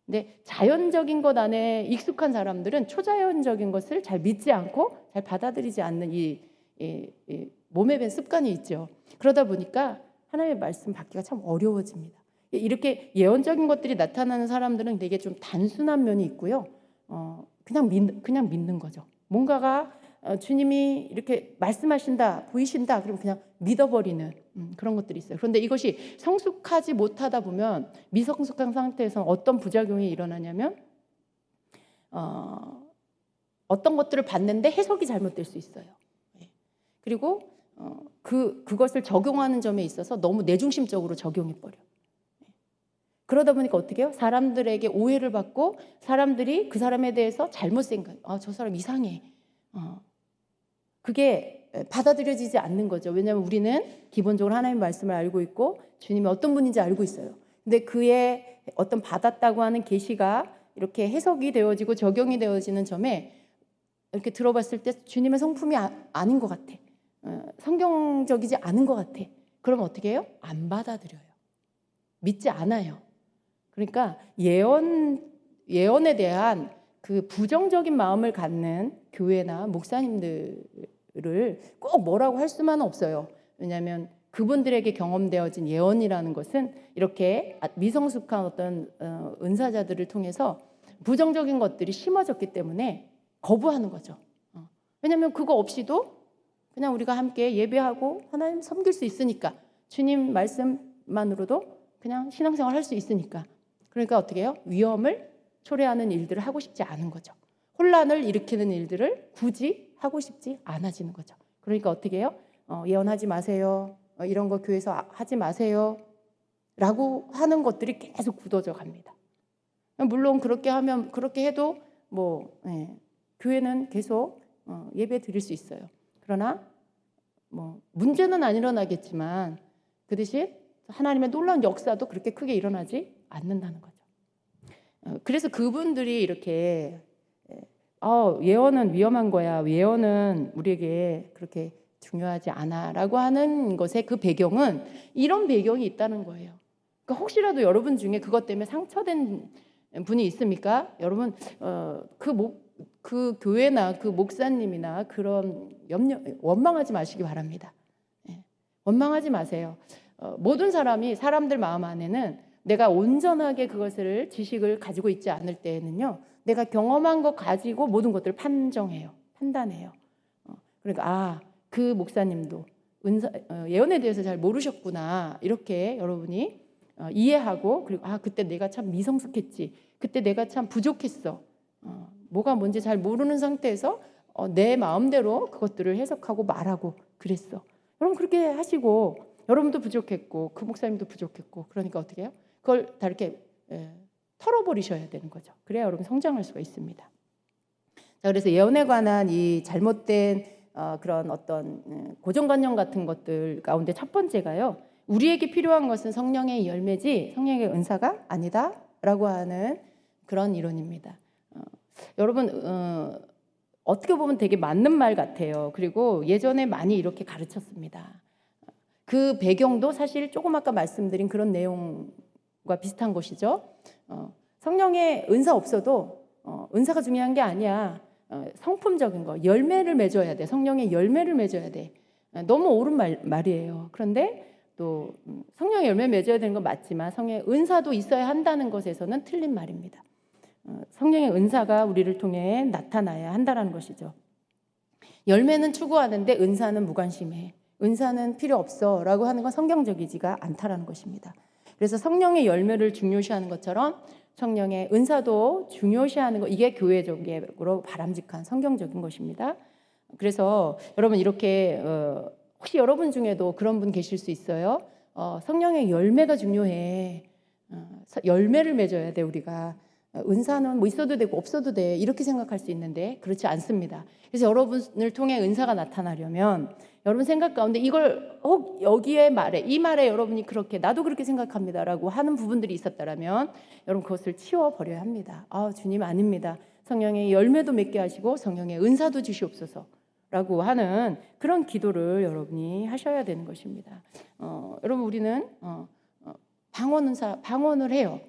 근데 자연적인 것 안에 익숙한 사람들은 초자연적인 것을 잘 믿지 않고 잘 받아들이지 않는 이 몸에 밴 습관이 있죠. 그러다 보니까 하나님의 말씀 받기가 참 어려워집니다. 이렇게 예언적인 것들이 나타나는 사람들은 되게 좀 단순한 면이 있고요. 그냥 믿는 거죠. 뭔가가 주님이 이렇게 말씀하신다, 보이신다, 그러면 그냥 믿어버리는 그런 것들이 있어요. 그런데 이것이 성숙하지 못하다 보면, 미성숙한 상태에서 어떤 부작용이 일어나냐면 어떤 것들을 봤는데 해석이 잘못될 수 있어요. 그리고 그것을 적용하는 점에 있어서 너무 내중심적으로 적용해버려. 그러다 보니까 어떻게 해요? 사람들에게 오해를 받고 사람들이 그 사람에 대해서 잘못 생각, 저 사람 이상해. 그게 받아들여지지 않는 거죠. 왜냐하면 우리는 기본적으로 하나님의 말씀을 알고 있고 주님이 어떤 분인지 알고 있어요. 근데 그의 어떤 받았다고 하는 계시가 이렇게 해석이 되어지고 적용이 되어지는 점에 이렇게 들어봤을 때 주님의 성품이 아닌 것 같아. 성경적이지 않은 것 같아. 그럼 어떻게 해요? 안 받아들여요. 믿지 않아요. 그러니까 예언에 대한 그 부정적인 마음을 갖는 교회나 목사님들을 꼭 뭐라고 할 수만은 없어요. 왜냐하면 그분들에게 경험되어진 예언이라는 것은 이렇게 미성숙한 어떤 은사자들을 통해서 부정적인 것들이 심어졌기 때문에 거부하는 거죠. 왜냐하면 그거 없이도 그냥 우리가 함께 예배하고 하나님 섬길 수 있으니까, 주님 말씀만으로도 그냥 신앙생활 할 수 있으니까. 그러니까 어떻게 해요? 위험을 초래하는 일들을 하고 싶지 않은 거죠. 혼란을 일으키는 일들을 굳이 하고 싶지 않아지는 거죠. 그러니까 어떻게 해요? 예언하지 마세요. 이런 거 교회에서 하지 마세요. 라고 하는 것들이 계속 굳어져 갑니다. 물론 그렇게 해도 교회는 계속 예배 드릴 수 있어요. 그러나 문제는 안 일어나겠지만 그 대신 하나님의 놀라운 역사도 그렇게 크게 일어나지 않는다는 거죠. 그래서 그분들이 이렇게 예언은 위험한 거야, 예언은 우리에게 그렇게 중요하지 않아 라고 하는 것의 그 배경은 이런 배경이 있다는 거예요. 그러니까 혹시라도 여러분 중에 그것 때문에 상처된 분이 있습니까? 여러분 그 교회나 그 목사님이나 그런 원망하지 마시기 바랍니다. 원망하지 마세요. 모든 사람들 마음 안에는 내가 온전하게 그것을 지식을 가지고 있지 않을 때에는요, 내가 경험한 것 가지고 모든 것들을 판단해요. 그러니까 그 목사님도 예언에 대해서 잘 모르셨구나, 이렇게 여러분이 이해하고, 그리고 그때 내가 참 미성숙했지, 그때 내가 참 부족했어, 뭐가 뭔지 잘 모르는 상태에서 내 마음대로 그것들을 해석하고 말하고 그랬어. 여러분 그렇게 하시고, 여러분도 부족했고 그 목사님도 부족했고, 그러니까 어떻게 해요? 그걸 다 이렇게 털어버리셔야 되는 거죠. 그래야 여러분 성장할 수가 있습니다. 자, 그래서 예언에 관한 이 잘못된 그런 어떤 고정관념 같은 것들 가운데 첫 번째가요, 우리에게 필요한 것은 성령의 열매지 성령의 은사가 아니다라고 하는 그런 이론입니다. 여러분 어떻게 보면 되게 맞는 말 같아요. 그리고 예전에 많이 이렇게 가르쳤습니다. 그 배경도 사실 조금 아까 말씀드린 그런 내용과 비슷한 것이죠. 성령의 은사 없어도 은사가 중요한 게 아니야. 성품적인 거, 열매를 맺어야 돼. 성령의 열매를 맺어야 돼. 너무 옳은 말이에요. 그런데 또 성령의 열매 맺어야 되는 건 맞지만 성령의 은사도 있어야 한다는 것에서는 틀린 말입니다. 성령의 은사가 우리를 통해 나타나야 한다는 것이죠. 열매는 추구하는데 은사는 무관심해, 은사는 필요 없어 라고 하는 건 성경적이지가 않다라는 것입니다. 그래서 성령의 열매를 중요시하는 것처럼 성령의 은사도 중요시하는 것, 이게 교회적으로 바람직한 성경적인 것입니다. 그래서 여러분 이렇게 혹시 여러분 중에도 그런 분 계실 수 있어요. 성령의 열매가 중요해. 열매를 맺어야 돼. 우리가 은사는 뭐 있어도 되고 없어도 돼, 이렇게 생각할 수 있는데 그렇지 않습니다. 그래서 여러분을 통해 은사가 나타나려면 여러분 생각 가운데 이걸 여기에 이 말에 여러분이 그렇게 나도 그렇게 생각합니다라고 하는 부분들이 있었다면 여러분 그것을 치워버려야 합니다. 주님 아닙니다. 성령의 열매도 맺게 하시고 성령의 은사도 주시옵소서라고 하는 그런 기도를 여러분이 하셔야 되는 것입니다. 여러분 우리는 방언을 해요.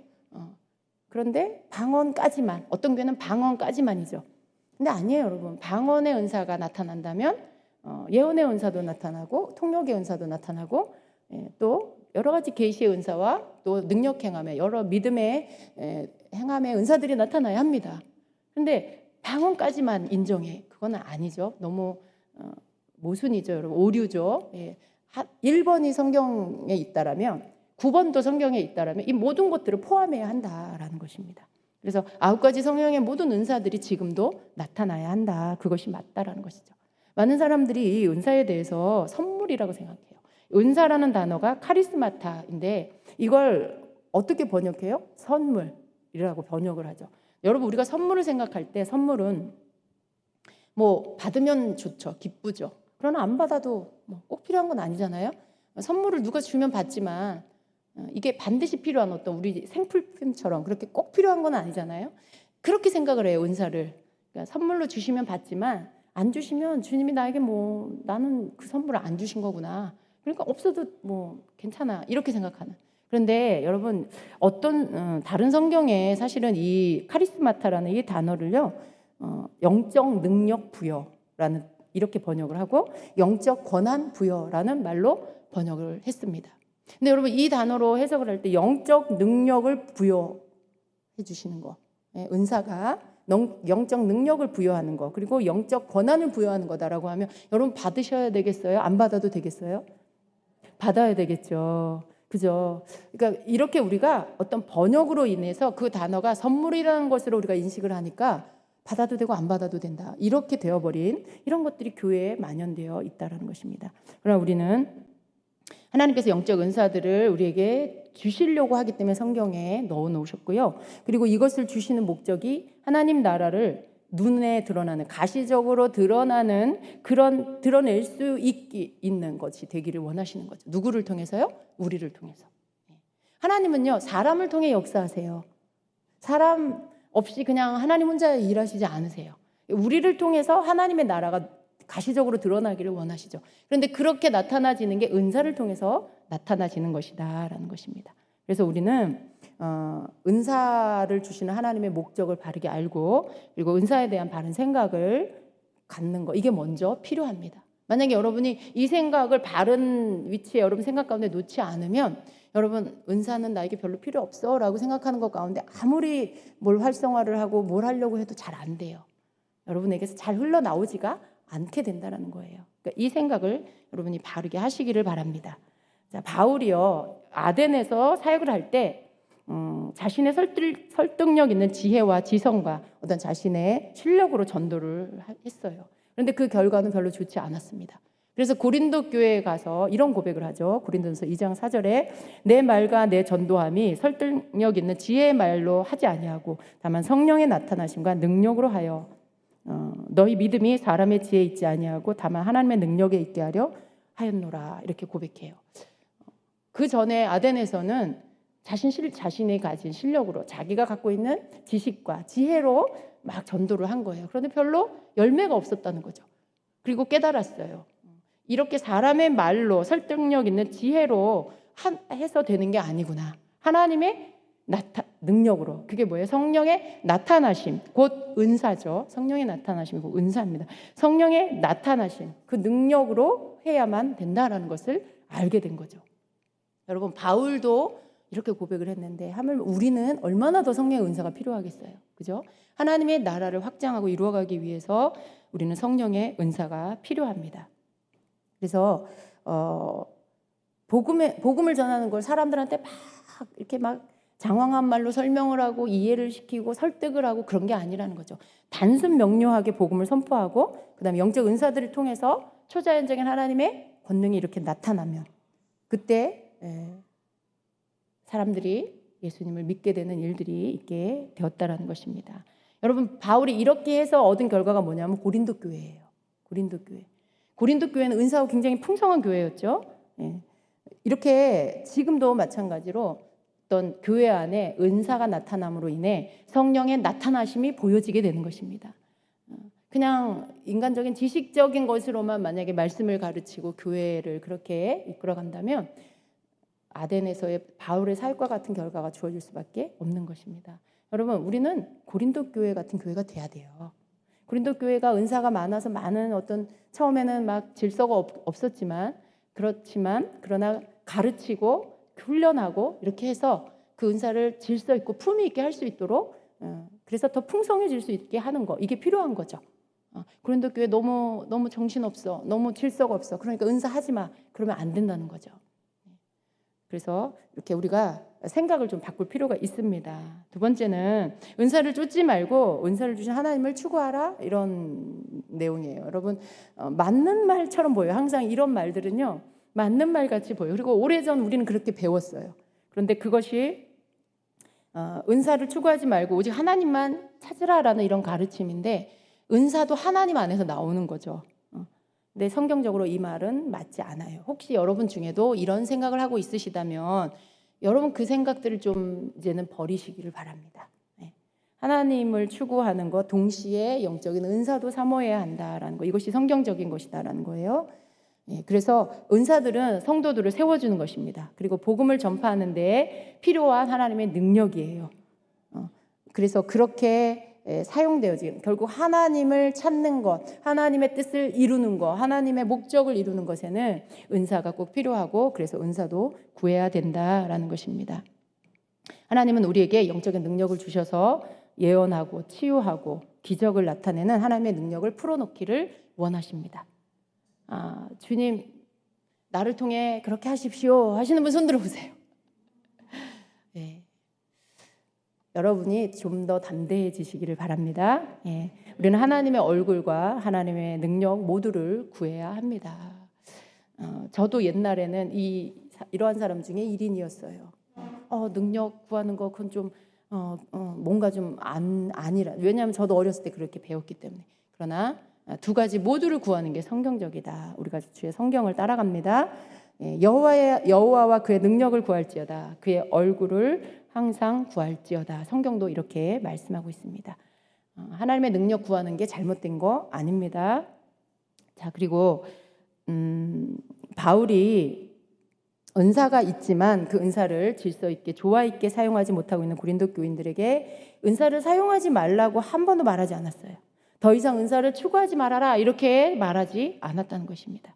그런데 방언까지만, 어떤 교회는 방언까지만이죠. 근데 아니에요, 여러분. 방언의 은사가 나타난다면 예언의 은사도 나타나고 통역의 은사도 나타나고 또 여러 가지 계시의 은사와 또 능력 행함의 여러 믿음의 행함의 은사들이 나타나야 합니다. 그런데 방언까지만 인정해, 그건 아니죠. 너무 모순이죠, 여러분. 오류죠. 1번이 성경에 있다라면 9번도 성경에 있다라면 이 모든 것들을 포함해야 한다라는 것입니다. 그래서 9가지 성령의 모든 은사들이 지금도 나타나야 한다. 그것이 맞다라는 것이죠. 많은 사람들이 이 은사에 대해서 선물이라고 생각해요. 은사라는 단어가 카리스마타인데 이걸 어떻게 번역해요? 선물이라고 번역을 하죠. 여러분 우리가 선물을 생각할 때 선물은 뭐 받으면 좋죠. 기쁘죠. 그러나 안 받아도 꼭 필요한 건 아니잖아요. 선물을 누가 주면 받지만 이게 반드시 필요한 어떤 우리 생필품처럼 그렇게 꼭 필요한 건 아니잖아요. 그렇게 생각을 해요, 은사를. 그러니까 선물로 주시면 받지만 안 주시면 주님이 나에게 나는 그 선물을 안 주신 거구나. 그러니까 없어도 괜찮아, 이렇게 생각하는. 그런데 여러분 어떤 다른 성경에 사실은 이 카리스마타라는 이 단어를요, 영적 능력 부여라는 이렇게 번역을 하고 영적 권한 부여라는 말로 번역을 했습니다. 근데 여러분 이 단어로 해석을 할 때 영적 능력을 부여해 주시는 거, 은사가 영적 능력을 부여하는 거, 그리고 영적 권한을 부여하는 거다라고 하면 여러분 받으셔야 되겠어요? 안 받아도 되겠어요? 받아야 되겠죠. 그죠? 그러니까 이렇게 우리가 어떤 번역으로 인해서 그 단어가 선물이라는 것으로 우리가 인식을 하니까 받아도 되고 안 받아도 된다, 이렇게 되어버린 이런 것들이 교회에 만연되어 있다는 것입니다. 그러나 우리는 하나님께서 영적 은사들을 우리에게 주시려고 하기 때문에 성경에 넣어놓으셨고요. 그리고 이것을 주시는 목적이 하나님 나라를 눈에 드러나는, 가시적으로 드러나는 그런 드러낼 수 있는 것이 되기를 원하시는 거죠. 누구를 통해서요? 우리를 통해서. 하나님은요, 사람을 통해 역사하세요. 사람 없이 그냥 하나님 혼자 일하시지 않으세요. 우리를 통해서 하나님의 나라가 가시적으로 드러나기를 원하시죠. 그런데 그렇게 나타나지는 게 은사를 통해서 나타나지는 것이다라는 것입니다. 그래서 우리는 은사를 주시는 하나님의 목적을 바르게 알고, 그리고 은사에 대한 바른 생각을 갖는 거, 이게 먼저 필요합니다. 만약에 여러분이 이 생각을 바른 위치에 여러분 생각 가운데 놓지 않으면 여러분 은사는 나에게 별로 필요 없어 라고 생각하는 것 가운데 아무리 뭘 활성화를 하고 뭘 하려고 해도 잘 안 돼요. 여러분에게서 잘 흘러나오지가 않게 된다는 거예요. 그러니까 이 생각을 여러분이 바르게 하시기를 바랍니다. 자, 바울이요 아덴에서 사역을 할 때 자신의 설득력 있는 지혜와 지성과 어떤 자신의 실력으로 전도를 했어요. 그런데 그 결과는 별로 좋지 않았습니다. 그래서 고린도 교회에 가서 이런 고백을 하죠. 고린도전서 2장 4절에 내 말과 내 전도함이 설득력 있는 지혜의 말로 하지 아니하고 다만 성령의 나타나심과 능력으로 하여 너희 믿음이 사람의 지혜에 있지 아니하고 다만 하나님의 능력에 있게 하려 하였노라 이렇게 고백해요. 그 전에 아덴에서는 자신이 가진 실력으로 자기가 갖고 있는 지식과 지혜로 막 전도를 한 거예요. 그런데 별로 열매가 없었다는 거죠. 그리고 깨달았어요. 이렇게 사람의 말로 설득력 있는 지혜로 해서 되는 게 아니구나. 하나님의 능력으로. 그게 뭐예요? 성령의 나타나심, 곧 은사죠. 성령의 나타나심이고 은사입니다. 성령의 나타나심, 그 능력으로 해야만 된다라는 것을 알게 된 거죠. 여러분 바울도 이렇게 고백을 했는데 하물며 우리는 얼마나 더 성령의 은사가 필요하겠어요. 그죠? 하나님의 나라를 확장하고 이루어가기 위해서 우리는 성령의 은사가 필요합니다. 그래서 복음을 전하는 걸 사람들한테 막 이렇게 막 장황한 말로 설명을 하고 이해를 시키고 설득을 하고 그런 게 아니라는 거죠. 단순 명료하게 복음을 선포하고 그다음에 영적 은사들을 통해서 초자연적인 하나님의 권능이 이렇게 나타나면 그때 사람들이 예수님을 믿게 되는 일들이 있게 되었다라는 것입니다. 여러분 바울이 이렇게 해서 얻은 결과가 뭐냐면 고린도 교회예요. 고린도 교회는 은사가 굉장히 풍성한 교회였죠. 이렇게 지금도 마찬가지로 어떤 교회 안에 은사가 나타남으로 인해 성령의 나타나심이 보여지게 되는 것입니다. 그냥 인간적인 지식적인 것으로만 만약에 말씀을 가르치고 교회를 그렇게 이끌어간다면 아덴에서의 바울의 사역과 같은 결과가 주어질 수밖에 없는 것입니다. 여러분 우리는 고린도 교회 같은 교회가 돼야 돼요. 고린도 교회가 은사가 많아서 많은 어떤 처음에는 막 질서가 없었지만 그러나 가르치고 훈련하고 이렇게 해서 그 은사를 질서 있고 품위 있게 할 수 있도록 그래서 더 풍성해질 수 있게 하는 거 이게 필요한 거죠. 고린도 교회 너무 정신없어 너무 질서가 없어 그러니까 은사하지 마 그러면 안 된다는 거죠. 그래서 이렇게 우리가 생각을 좀 바꿀 필요가 있습니다. 두 번째는 은사를 쫓지 말고 은사를 주신 하나님을 추구하라 이런 내용이에요. 여러분 맞는 말처럼 보여요. 항상 이런 말들은요. 맞는 말 같이 보여요. 그리고 오래전 우리는 그렇게 배웠어요. 그런데 그것이 은사를 추구하지 말고 오직 하나님만 찾으라라는 이런 가르침인데 은사도 하나님 안에서 나오는 거죠. 근데 성경적으로 이 말은 맞지 않아요. 혹시 여러분 중에도 이런 생각을 하고 있으시다면 여러분 그 생각들을 좀 이제는 버리시기를 바랍니다. 하나님을 추구하는 것 동시에 영적인 은사도 사모해야 한다라는 거 이것이 성경적인 것이다라는 거예요. 그래서 은사들은 성도들을 세워주는 것입니다. 그리고 복음을 전파하는 데 필요한 하나님의 능력이에요. 그래서 그렇게 사용되어지는 결국 하나님을 찾는 것, 하나님의 뜻을 이루는 것, 하나님의 목적을 이루는 것에는 은사가 꼭 필요하고 그래서 은사도 구해야 된다라는 것입니다. 하나님은 우리에게 영적인 능력을 주셔서 예언하고 치유하고 기적을 나타내는 하나님의 능력을 풀어놓기를 원하십니다. 주님 나를 통해 그렇게 하십시오 하시는 분 손 들어보세요. 네. 여러분이 좀 더 담대해지시기를 바랍니다. 우리는 하나님의 얼굴과 하나님의 능력 모두를 구해야 합니다. 저도 옛날에는 이러한 사람 중에 1인이었어요. 능력 구하는 거 그건 좀 뭔가 좀 아니라 왜냐하면 저도 어렸을 때 그렇게 배웠기 때문에 그러나 두 가지 모두를 구하는 게 성경적이다. 우리가 주의 성경을 따라갑니다. 여호와와 그의 능력을 구할지어다. 그의 얼굴을 항상 구할지어다. 성경도 이렇게 말씀하고 있습니다. 하나님의 능력 구하는 게 잘못된 거 아닙니다. 자 그리고 바울이 은사가 있지만 그 은사를 질서 있게 조화 있게 사용하지 못하고 있는 고린도 교인들에게 은사를 사용하지 말라고 한 번도 말하지 않았어요. 더 이상 은사를 추구하지 말아라 이렇게 말하지 않았다는 것입니다.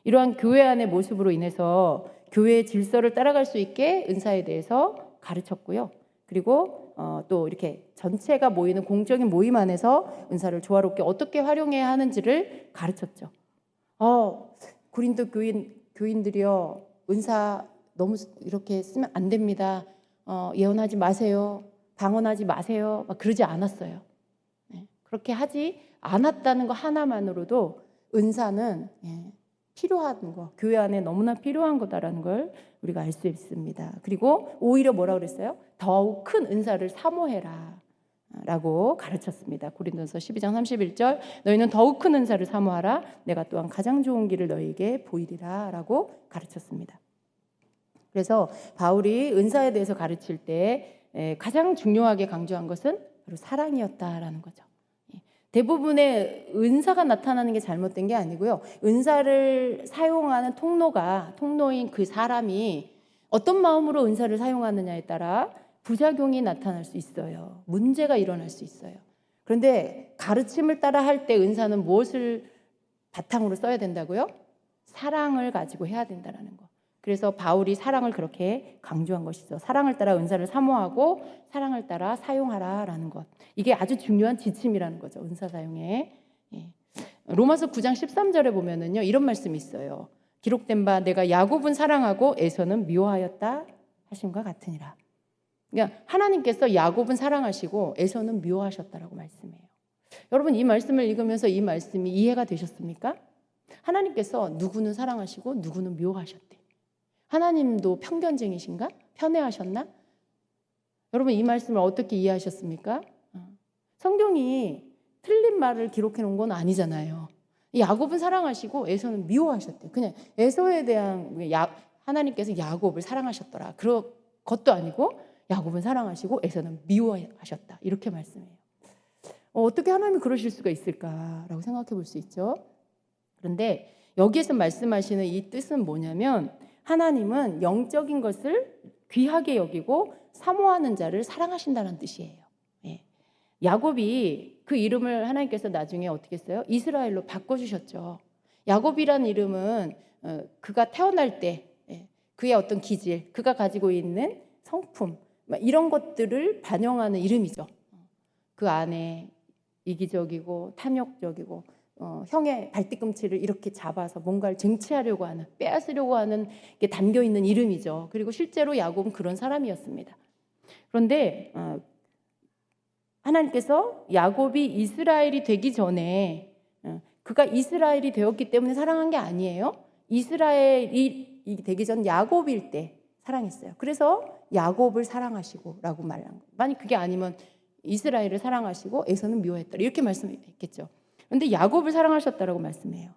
이러한 교회 안의 모습으로 인해서 교회의 질서를 따라갈 수 있게 은사에 대해서 가르쳤고요. 그리고 또 이렇게 전체가 모이는 공적인 모임 안에서 은사를 조화롭게 어떻게 활용해야 하는지를 가르쳤죠. 고린도 교인들이요, 은사 너무 이렇게 쓰면 안 됩니다. 예언하지 마세요. 방언하지 마세요. 막 그러지 않았어요. 그렇게 하지 않았다는 거 하나만으로도 은사는 필요한 거, 교회 안에 너무나 필요한 거다라는 걸 우리가 알 수 있습니다. 그리고 오히려 뭐라고 그랬어요? 더욱 큰 은사를 사모해라 라고 가르쳤습니다. 고린도서 12장 31절, 너희는 더욱 큰 은사를 사모하라. 내가 또한 가장 좋은 길을 너희에게 보이리라 라고 가르쳤습니다. 그래서 바울이 은사에 대해서 가르칠 때 가장 중요하게 강조한 것은 바로 사랑이었다라는 거죠. 대부분의 은사가 나타나는 게 잘못된 게 아니고요. 은사를 사용하는 통로인 그 사람이 어떤 마음으로 은사를 사용하느냐에 따라 부작용이 나타날 수 있어요. 문제가 일어날 수 있어요. 그런데 가르침을 따라 할 때 은사는 무엇을 바탕으로 써야 된다고요? 사랑을 가지고 해야 된다는 거. 그래서 바울이 사랑을 그렇게 강조한 것이죠. 사랑을 따라 은사를 사모하고 사랑을 따라 사용하라라는 것. 이게 아주 중요한 지침이라는 거죠. 은사 사용에. 로마서 9장 13절에 보면은요, 이런 말씀이 있어요. 기록된 바 내가 야곱은 사랑하고 에서는 미워하였다 하심과 같으니라. 그러니까 하나님께서 야곱은 사랑하시고 에서는 미워하셨다라고 말씀해요. 여러분, 이 말씀을 읽으면서 이 말씀이 이해가 되셨습니까? 하나님께서 누구는 사랑하시고 누구는 미워하셨대. 하나님도 편견쟁이신가? 편애하셨나? 여러분, 이 말씀을 어떻게 이해하셨습니까? 성경이 틀린 말을 기록해 놓은 건 아니잖아요. 야곱은 사랑하시고 에서는 미워하셨대요. 그냥 에서에 대한 하나님께서 야곱을 사랑하셨더라. 그런 것도 아니고 야곱은 사랑하시고 에서는 미워하셨다. 이렇게 말씀해요. 어떻게 하나님이 그러실 수가 있을까라고 생각해 볼 수 있죠. 그런데 여기에서 말씀하시는 이 뜻은 뭐냐면 하나님은 영적인 것을 귀하게 여기고 사모하는 자를 사랑하신다는 뜻이에요. 야곱이 그 이름을 하나님께서 나중에 어떻게 했어요? 이스라엘로 바꿔주셨죠. 야곱이라는 이름은 그가 태어날 때 그의 어떤 기질, 그가 가지고 있는 성품 이런 것들을 반영하는 이름이죠. 그 안에 이기적이고 탐욕적이고 형의 발뒤꿈치를 이렇게 잡아서 뭔가를 쟁취하려고 하는, 빼앗으려고 하는 게 담겨 있는 이름이죠. 그리고 실제로 야곱은 그런 사람이었습니다. 그런데 하나님께서 야곱이 이스라엘이 되기 전에 그가 이스라엘이 되었기 때문에 사랑한 게 아니에요. 이스라엘이 되기 전 야곱일 때 사랑했어요. 그래서 야곱을 사랑하시고 라고 말한 거예요. 만약 그게 아니면 이스라엘을 사랑하시고 에서는 미워했다 이렇게 말씀했겠죠. 그런데 야곱을 사랑하셨다라고 말씀해요.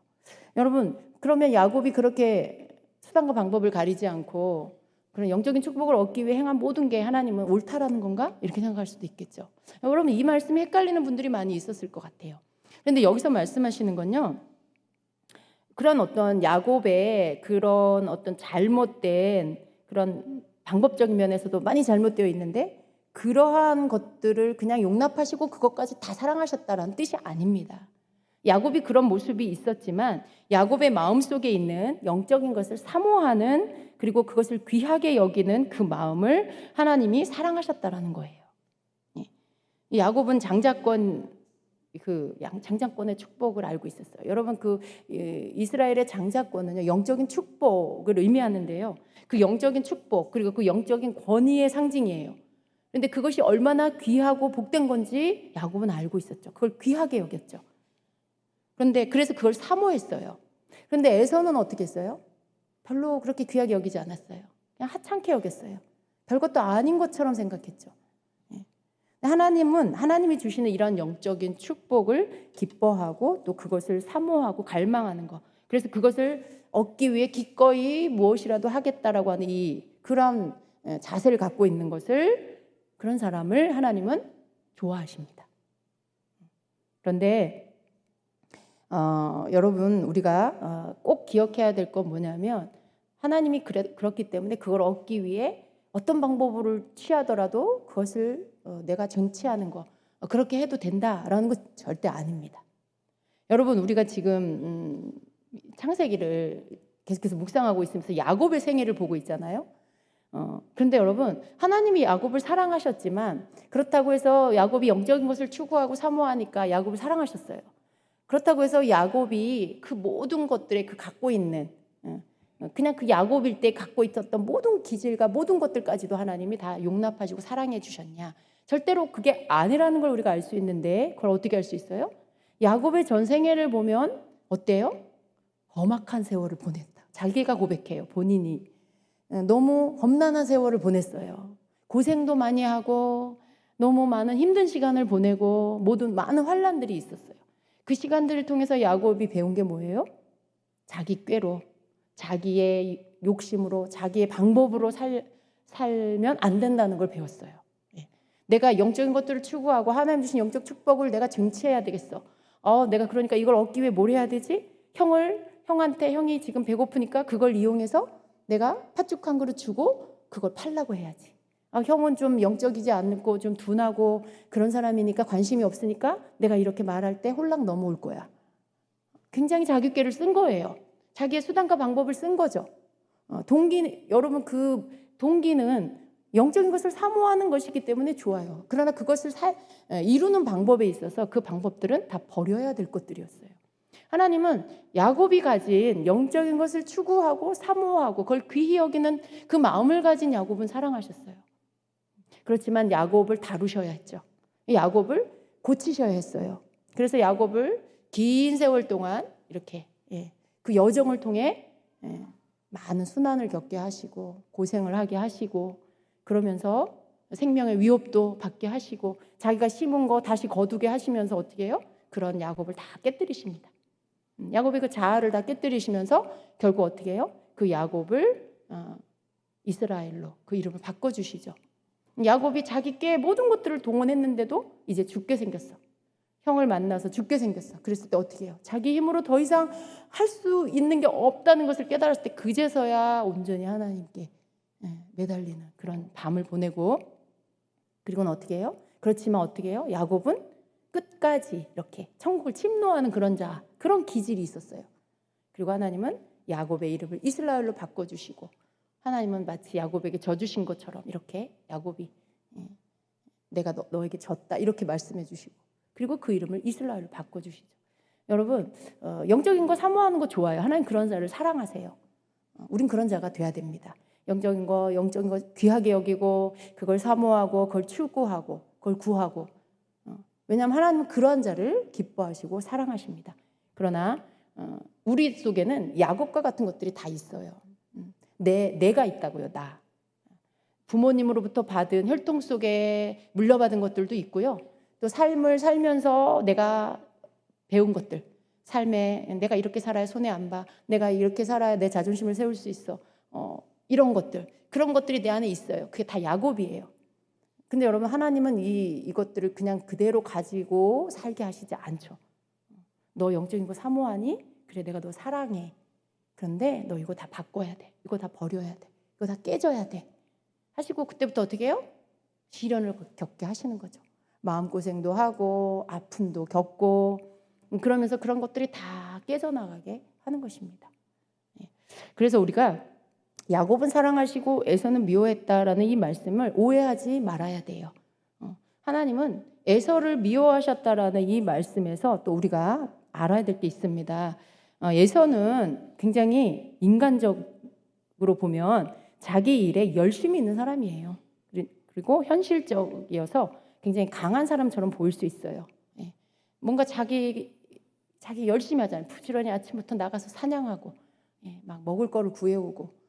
여러분, 그러면 야곱이 그렇게 수단과 방법을 가리지 않고 그런 영적인 축복을 얻기 위해 행한 모든 게 하나님은 옳다라는 건가? 이렇게 생각할 수도 있겠죠. 여러분, 이 말씀이 헷갈리는 분들이 많이 있었을 것 같아요. 그런데 여기서 말씀하시는 건요, 그런 어떤 야곱의 그런 어떤 잘못된 그런 방법적인 면에서도 많이 잘못되어 있는데 그러한 것들을 그냥 용납하시고 그것까지 다 사랑하셨다라는 뜻이 아닙니다. 야곱이 그런 모습이 있었지만 야곱의 마음속에 있는 영적인 것을 사모하는, 그리고 그것을 귀하게 여기는 그 마음을 하나님이 사랑하셨다라는 거예요. 야곱은 장자권의 축복을 알고 있었어요. 여러분, 이스라엘의 장자권은요, 영적인 축복을 의미하는데요. 그 영적인 축복, 그리고 그 영적인 권위의 상징이에요. 그런데 그것이 얼마나 귀하고 복된 건지 야곱은 알고 있었죠. 그걸 귀하게 여겼죠. 그런데 그래서 그걸 사모했어요. 그런데 에서는 어떻게 했어요? 별로 그렇게 귀하게 여기지 않았어요. 그냥 하찮게 여겼어요. 별것도 아닌 것처럼 생각했죠. 하나님이 주시는 이런 영적인 축복을 기뻐하고 또 그것을 사모하고 갈망하는 것. 그래서 그것을 얻기 위해 기꺼이 무엇이라도 하겠다라고 하는 그런 자세를 갖고 있는 그런 사람을 하나님은 좋아하십니다. 그런데 여러분, 우리가 꼭 기억해야 될 건 뭐냐면 하나님이 그렇기 때문에 그걸 얻기 위해 어떤 방법을 취하더라도 그것을 내가 쟁취하는 거, 그렇게 해도 된다라는 거 절대 아닙니다. 여러분, 우리가 지금 창세기를 계속해서 묵상하고 있으면서 야곱의 생애를 보고 있잖아요. 그런데 여러분, 하나님이 야곱을 사랑하셨지만 그렇다고 해서 야곱이 영적인 것을 추구하고 사모하니까 야곱을 사랑하셨어요. 그렇다고 해서 야곱이 그 모든 것들에 그 갖고 있는 그냥 그 야곱일 때 갖고 있었던 모든 기질과 모든 것들까지도 하나님이 다 용납하시고 사랑해 주셨냐? 절대로 그게 아니라는 걸 우리가 알 수 있는데 그걸 어떻게 알 수 있어요? 야곱의 전생애를 보면 어때요? 험악한 세월을 보냈다. 자기가 고백해요. 본인이 너무 험난한 세월을 보냈어요. 고생도 많이 하고 너무 많은 힘든 시간을 보내고 모든 많은 환난들이 있었어요. 그 시간들을 통해서 야곱이 배운 게 뭐예요? 자기 꾀로, 자기의 욕심으로, 자기의 방법으로 살면 안 된다는 걸 배웠어요. 내가 영적인 것들을 추구하고 하나님 주신 영적 축복을 내가 쟁취해야 되겠어. 내가 그러니까 이걸 얻기 위해 뭘 해야 되지? 형한테 형이 지금 배고프니까 그걸 이용해서 내가 팥죽 한 그릇 주고 그걸 팔라고 해야지. 형은 좀 영적이지 않고 좀 둔하고 그런 사람이니까 관심이 없으니까 내가 이렇게 말할 때 홀랑 넘어올 거야. 굉장히 자기 꾀를 쓴 거예요. 자기의 수단과 방법을 쓴 거죠. 여러분, 그 동기는 영적인 것을 사모하는 것이기 때문에 좋아요. 그러나 그것을 이루는 방법에 있어서 그 방법들은 다 버려야 될 것들이었어요. 하나님은 야곱이 가진 영적인 것을 추구하고 사모하고 그걸 귀히 여기는 그 마음을 가진 야곱은 사랑하셨어요. 그렇지만 야곱을 다루셔야 했죠. 야곱을 고치셔야 했어요. 그래서 야곱을 긴 세월 동안 이렇게 그 여정을 통해 많은 순환을 겪게 하시고 고생을 하게 하시고 그러면서 생명의 위협도 받게 하시고 자기가 심은 거 다시 거두게 하시면서 어떻게 해요? 그런 야곱을 다 깨뜨리십니다. 야곱의 그 자아를 다 깨뜨리시면서 결국 어떻게 해요? 그 야곱을 이스라엘로 그 이름을 바꿔주시죠. 야곱이 자기께 모든 것들을 동원했는데도 이제 죽게 생겼어. 형을 만나서 죽게 생겼어. 그랬을 때 어떻게 해요? 자기 힘으로 더 이상 할 수 있는 게 없다는 것을 깨달았을 때 그제서야 온전히 하나님께 매달리는 그런 밤을 보내고 그리고는 어떻게 해요? 그렇지만 어떻게 해요? 야곱은 끝까지 이렇게 천국을 침노하는 그런 기질이 있었어요. 그리고 하나님은 야곱의 이름을 이스라엘로 바꿔주시고 하나님은 마치 야곱에게 져주신 것처럼 이렇게 야곱이 내가 너에게 졌다 이렇게 말씀해 주시고 그리고 그 이름을 이스라엘로 바꿔주시죠. 여러분, 영적인 거 사모하는 거 좋아요. 하나님 그런 자를 사랑하세요. 우린 그런 자가 돼야 됩니다. 영적인 거 귀하게 여기고 그걸 사모하고 그걸 추구하고 그걸 구하고 왜냐하면 하나님은 그러한 자를 기뻐하시고 사랑하십니다. 그러나 우리 속에는 야곱과 같은 것들이 다 있어요. 내가 있다고요. 나. 부모님으로부터 받은 혈통 속에 물려받은 것들도 있고요. 또 삶을 살면서 내가 배운 것들. 삶에 내가 이렇게 살아야 손해 안 봐. 내가 이렇게 살아야 내 자존심을 세울 수 있어. 이런 것들. 그런 것들이 내 안에 있어요. 그게 다 야곱이에요. 근데 여러분 하나님은 이것들을 그냥 그대로 가지고 살게 하시지 않죠. 너 영적인 거 사모하니? 그래 내가 너 사랑해. 그런데 너 이거 다 바꿔야 돼. 이거 다 버려야 돼. 이거 다 깨져야 돼. 하시고 그때부터 어떻게 해요? 시련을 겪게 하시는 거죠. 마음고생도 하고 아픔도 겪고 그러면서 그런 것들이 다 깨져나가게 하는 것입니다. 그래서 우리가 야곱은 사랑하시고 에서는 미워했다라는 이 말씀을 오해하지 말아야 돼요. 하나님은 에서를 미워하셨다라는 이 말씀에서 또 우리가 알아야 될 게 있습니다. 에서는 굉장히 인간적으로 보면 자기 일에 열심히 있는 사람이에요. 그리고 현실적이어서 굉장히 강한 사람처럼 보일 수 있어요. 뭔가 자기 열심히 하잖아요. 부지런히 아침부터 나가서 사냥하고 막 먹을 거를 구해오고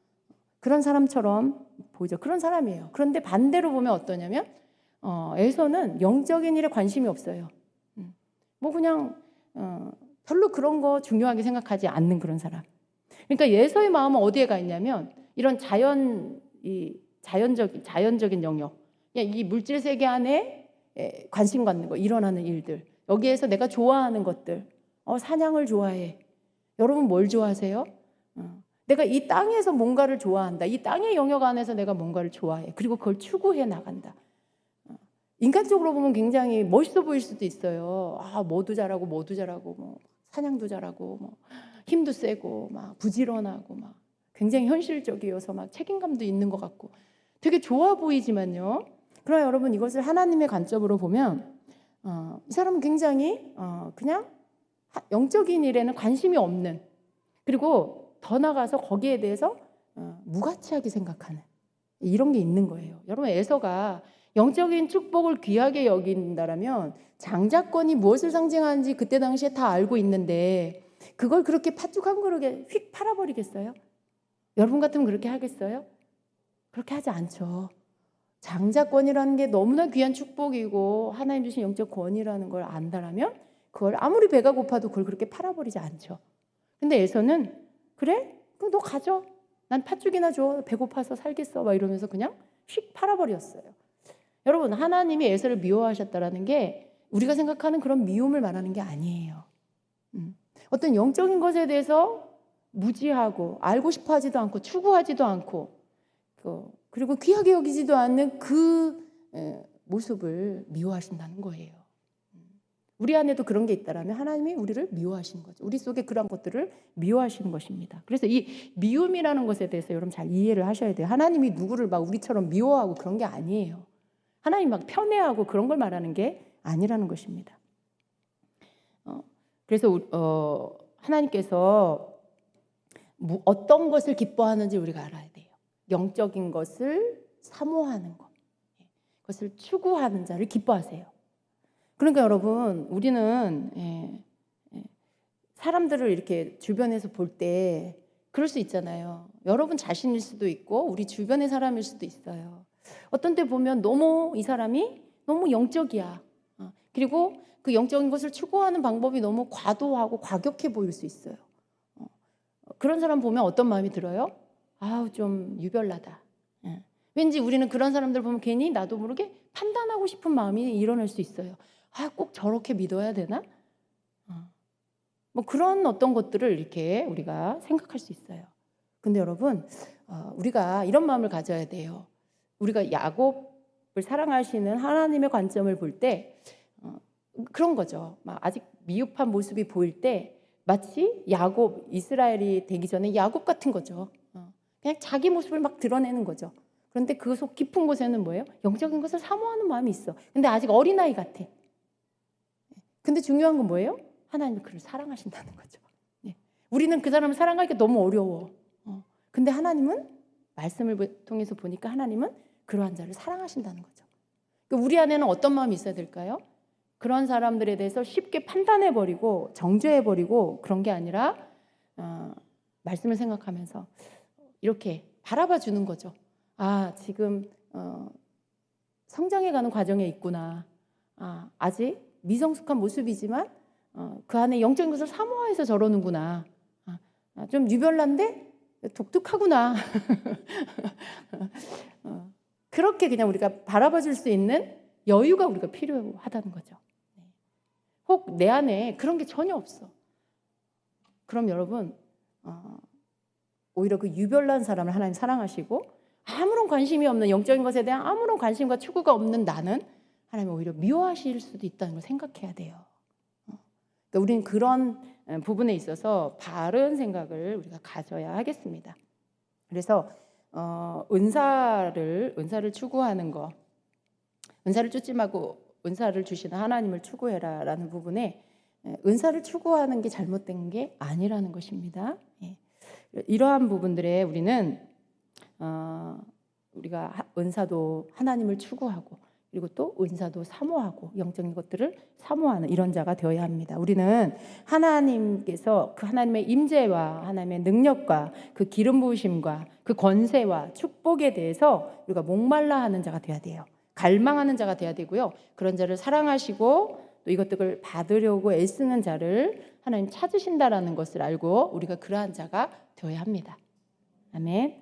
그런 사람처럼 보이죠. 그런 사람이에요. 그런데 반대로 보면 어떠냐면 에서는 영적인 일에 관심이 없어요. 뭐 그냥 별로 그런 거 중요하게 생각하지 않는 그런 사람. 그러니까 에서의 마음은 어디에 가 있냐면 이런 자연적인 영역, 이 물질 세계 안에 관심 갖는 거, 일어나는 일들, 여기에서 내가 좋아하는 것들, 사냥을 좋아해. 여러분 뭘 좋아하세요? 내가 이 땅에서 뭔가를 좋아한다. 이 땅의 영역 안에서 내가 뭔가를 좋아해. 그리고 그걸 추구해 나간다. 인간적으로 보면 굉장히 멋있어 보일 수도 있어요. 뭐도 잘하고 뭐 사냥도 잘하고 뭐 힘도 세고 막 부지런하고 막 굉장히 현실적이어서 막 책임감도 있는 것 같고 되게 좋아 보이지만요. 그러나 여러분 이것을 하나님의 관점으로 보면 이 사람은 굉장히 그냥 영적인 일에는 관심이 없는, 그리고 더 나아가서 거기에 대해서 무가치하게 생각하는 이런 게 있는 거예요. 여러분 에서가 영적인 축복을 귀하게 여긴다라면 장자권이 무엇을 상징하는지 그때 당시에 다 알고 있는데 그걸 그렇게 팥죽 한 그릇에 휙 팔아버리겠어요? 여러분 같으면 그렇게 하겠어요? 그렇게 하지 않죠. 장자권이라는 게 너무나 귀한 축복이고 하나님 주신 영적 권이라는 걸 안다라면 그걸 아무리 배가 고파도 그걸 그렇게 팔아버리지 않죠. 근데 에서는 그래? 그럼 너 가져. 난 팥죽이나 줘. 배고파서 살겠어. 막 이러면서 그냥 휙 팔아버렸어요. 여러분 하나님이 에서를 미워하셨다라는 게 우리가 생각하는 그런 미움을 말하는 게 아니에요. 어떤 영적인 것에 대해서 무지하고 알고 싶어 하지도 않고 추구하지도 않고 그리고 귀하게 여기지도 않는 그 모습을 미워하신다는 거예요. 우리 안에도 그런 게 있다라면 하나님이 우리를 미워하시는 거죠. 우리 속에 그런 것들을 미워하시는 것입니다. 그래서 이 미움이라는 것에 대해서 여러분 잘 이해를 하셔야 돼요. 하나님이 누구를 막 우리처럼 미워하고 그런 게 아니에요. 하나님 막 편애하고 그런 걸 말하는 게 아니라는 것입니다. 그래서 하나님께서 어떤 것을 기뻐하는지 우리가 알아야 돼요. 영적인 것을 사모하는 것, 그것을 추구하는 자를 기뻐하세요. 그러니까 여러분 우리는 사람들을 이렇게 주변에서 볼 때 그럴 수 있잖아요. 여러분 자신일 수도 있고 우리 주변의 사람일 수도 있어요. 어떤 때 보면 너무 이 사람이 너무 영적이야. 그리고 그 영적인 것을 추구하는 방법이 너무 과도하고 과격해 보일 수 있어요. 그런 사람 보면 어떤 마음이 들어요? 좀 유별나다. 왠지 우리는 그런 사람들 보면 괜히 나도 모르게 판단하고 싶은 마음이 일어날 수 있어요. 꼭 저렇게 믿어야 되나? 뭐 그런 어떤 것들을 이렇게 우리가 생각할 수 있어요. 근데 여러분 우리가 이런 마음을 가져야 돼요. 우리가 야곱을 사랑하시는 하나님의 관점을 볼 때 그런 거죠. 막 아직 미흡한 모습이 보일 때 마치 야곱, 이스라엘이 되기 전에 야곱 같은 거죠. 그냥 자기 모습을 막 드러내는 거죠. 그런데 그 속 깊은 곳에는 뭐예요? 영적인 것을 사모하는 마음이 있어. 근데 아직 어린아이 같아. 근데 중요한 건 뭐예요? 하나님이 그를 사랑하신다는 거죠. 우리는 그 사람을 사랑하기가 너무 어려워. 근데 하나님은 말씀을 통해서 보니까 하나님은 그러한 자를 사랑하신다는 거죠. 그러니까 우리 안에는 어떤 마음이 있어야 될까요? 그런 사람들에 대해서 쉽게 판단해버리고 정죄해버리고 그런 게 아니라 말씀을 생각하면서 이렇게 바라봐 주는 거죠. 지금 성장해가는 과정에 있구나. 아직 미성숙한 모습이지만 그 안에 영적인 것을 사모해서 저러는구나. 좀 유별난데 독특하구나. 그렇게 그냥 우리가 바라봐 줄 수 있는 여유가 우리가 필요하다는 거죠. 혹 내 안에 그런 게 전혀 없어. 그럼 여러분 오히려 그 유별난 사람을 하나님 사랑하시고 아무런 관심이 없는 영적인 것에 대한 아무런 관심과 추구가 없는 나는 하나님 오히려 미워하실 수도 있다는 걸 생각해야 돼요. 그러니까 우리는 그런 부분에 있어서 바른 생각을 우리가 가져야 하겠습니다. 그래서 은사를 추구하는 거, 은사를 쫓지 말고 은사를 주시는 하나님을 추구해라라는 부분에 은사를 추구하는 게 잘못된 게 아니라는 것입니다. 이러한 부분들에 우리는 우리가 은사도 하나님을 추구하고 그리고 또 은사도 사모하고 영적인 것들을 사모하는 이런 자가 되어야 합니다. 우리는 하나님께서 그 하나님의 임재와 하나님의 능력과 그 기름 부으심과 그 권세와 축복에 대해서 우리가 목말라 하는 자가 되어야 돼요. 갈망하는 자가 되어야 되고요. 그런 자를 사랑하시고 또 이것들을 받으려고 애쓰는 자를 하나님 찾으신다라는 것을 알고 우리가 그러한 자가 되어야 합니다. 아멘.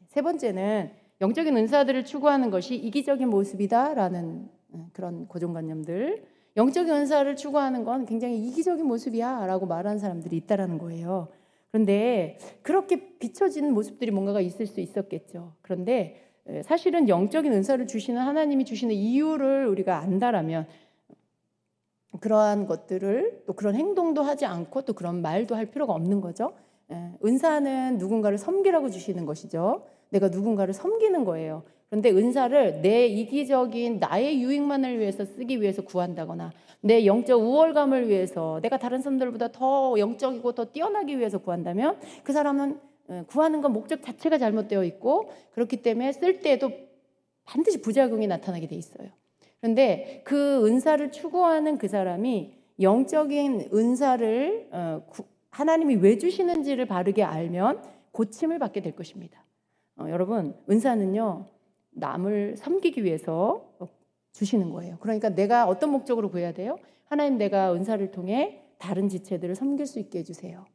세 번째는 영적인 은사들을 추구하는 것이 이기적인 모습이다라는 그런 고정관념들. 영적인 은사를 추구하는 건 굉장히 이기적인 모습이야라고 말하는 사람들이 있다라는 거예요. 그런데 그렇게 비춰지는 모습들이 뭔가가 있을 수 있었겠죠. 그런데 사실은 영적인 은사를 주시는 하나님이 주시는 이유를 우리가 안다라면 그러한 것들을 또 그런 행동도 하지 않고 또 그런 말도 할 필요가 없는 거죠. 은사는 누군가를 섬기라고 주시는 것이죠. 내가 누군가를 섬기는 거예요. 그런데 은사를 내 이기적인 나의 유익만을 위해서 쓰기 위해서 구한다거나 내 영적 우월감을 위해서 내가 다른 사람들보다 더 영적이고 더 뛰어나기 위해서 구한다면 그 사람은 구하는 건 목적 자체가 잘못되어 있고 그렇기 때문에 쓸 때에도 반드시 부작용이 나타나게 돼 있어요. 그런데 그 은사를 추구하는 그 사람이 영적인 은사를 하나님이 왜 주시는지를 바르게 알면 고침을 받게 될 것입니다. 여러분, 은사는요 남을 섬기기 위해서 주시는 거예요. 그러니까 내가 어떤 목적으로 구해야 돼요? 하나님, 내가 은사를 통해 다른 지체들을 섬길 수 있게 해주세요.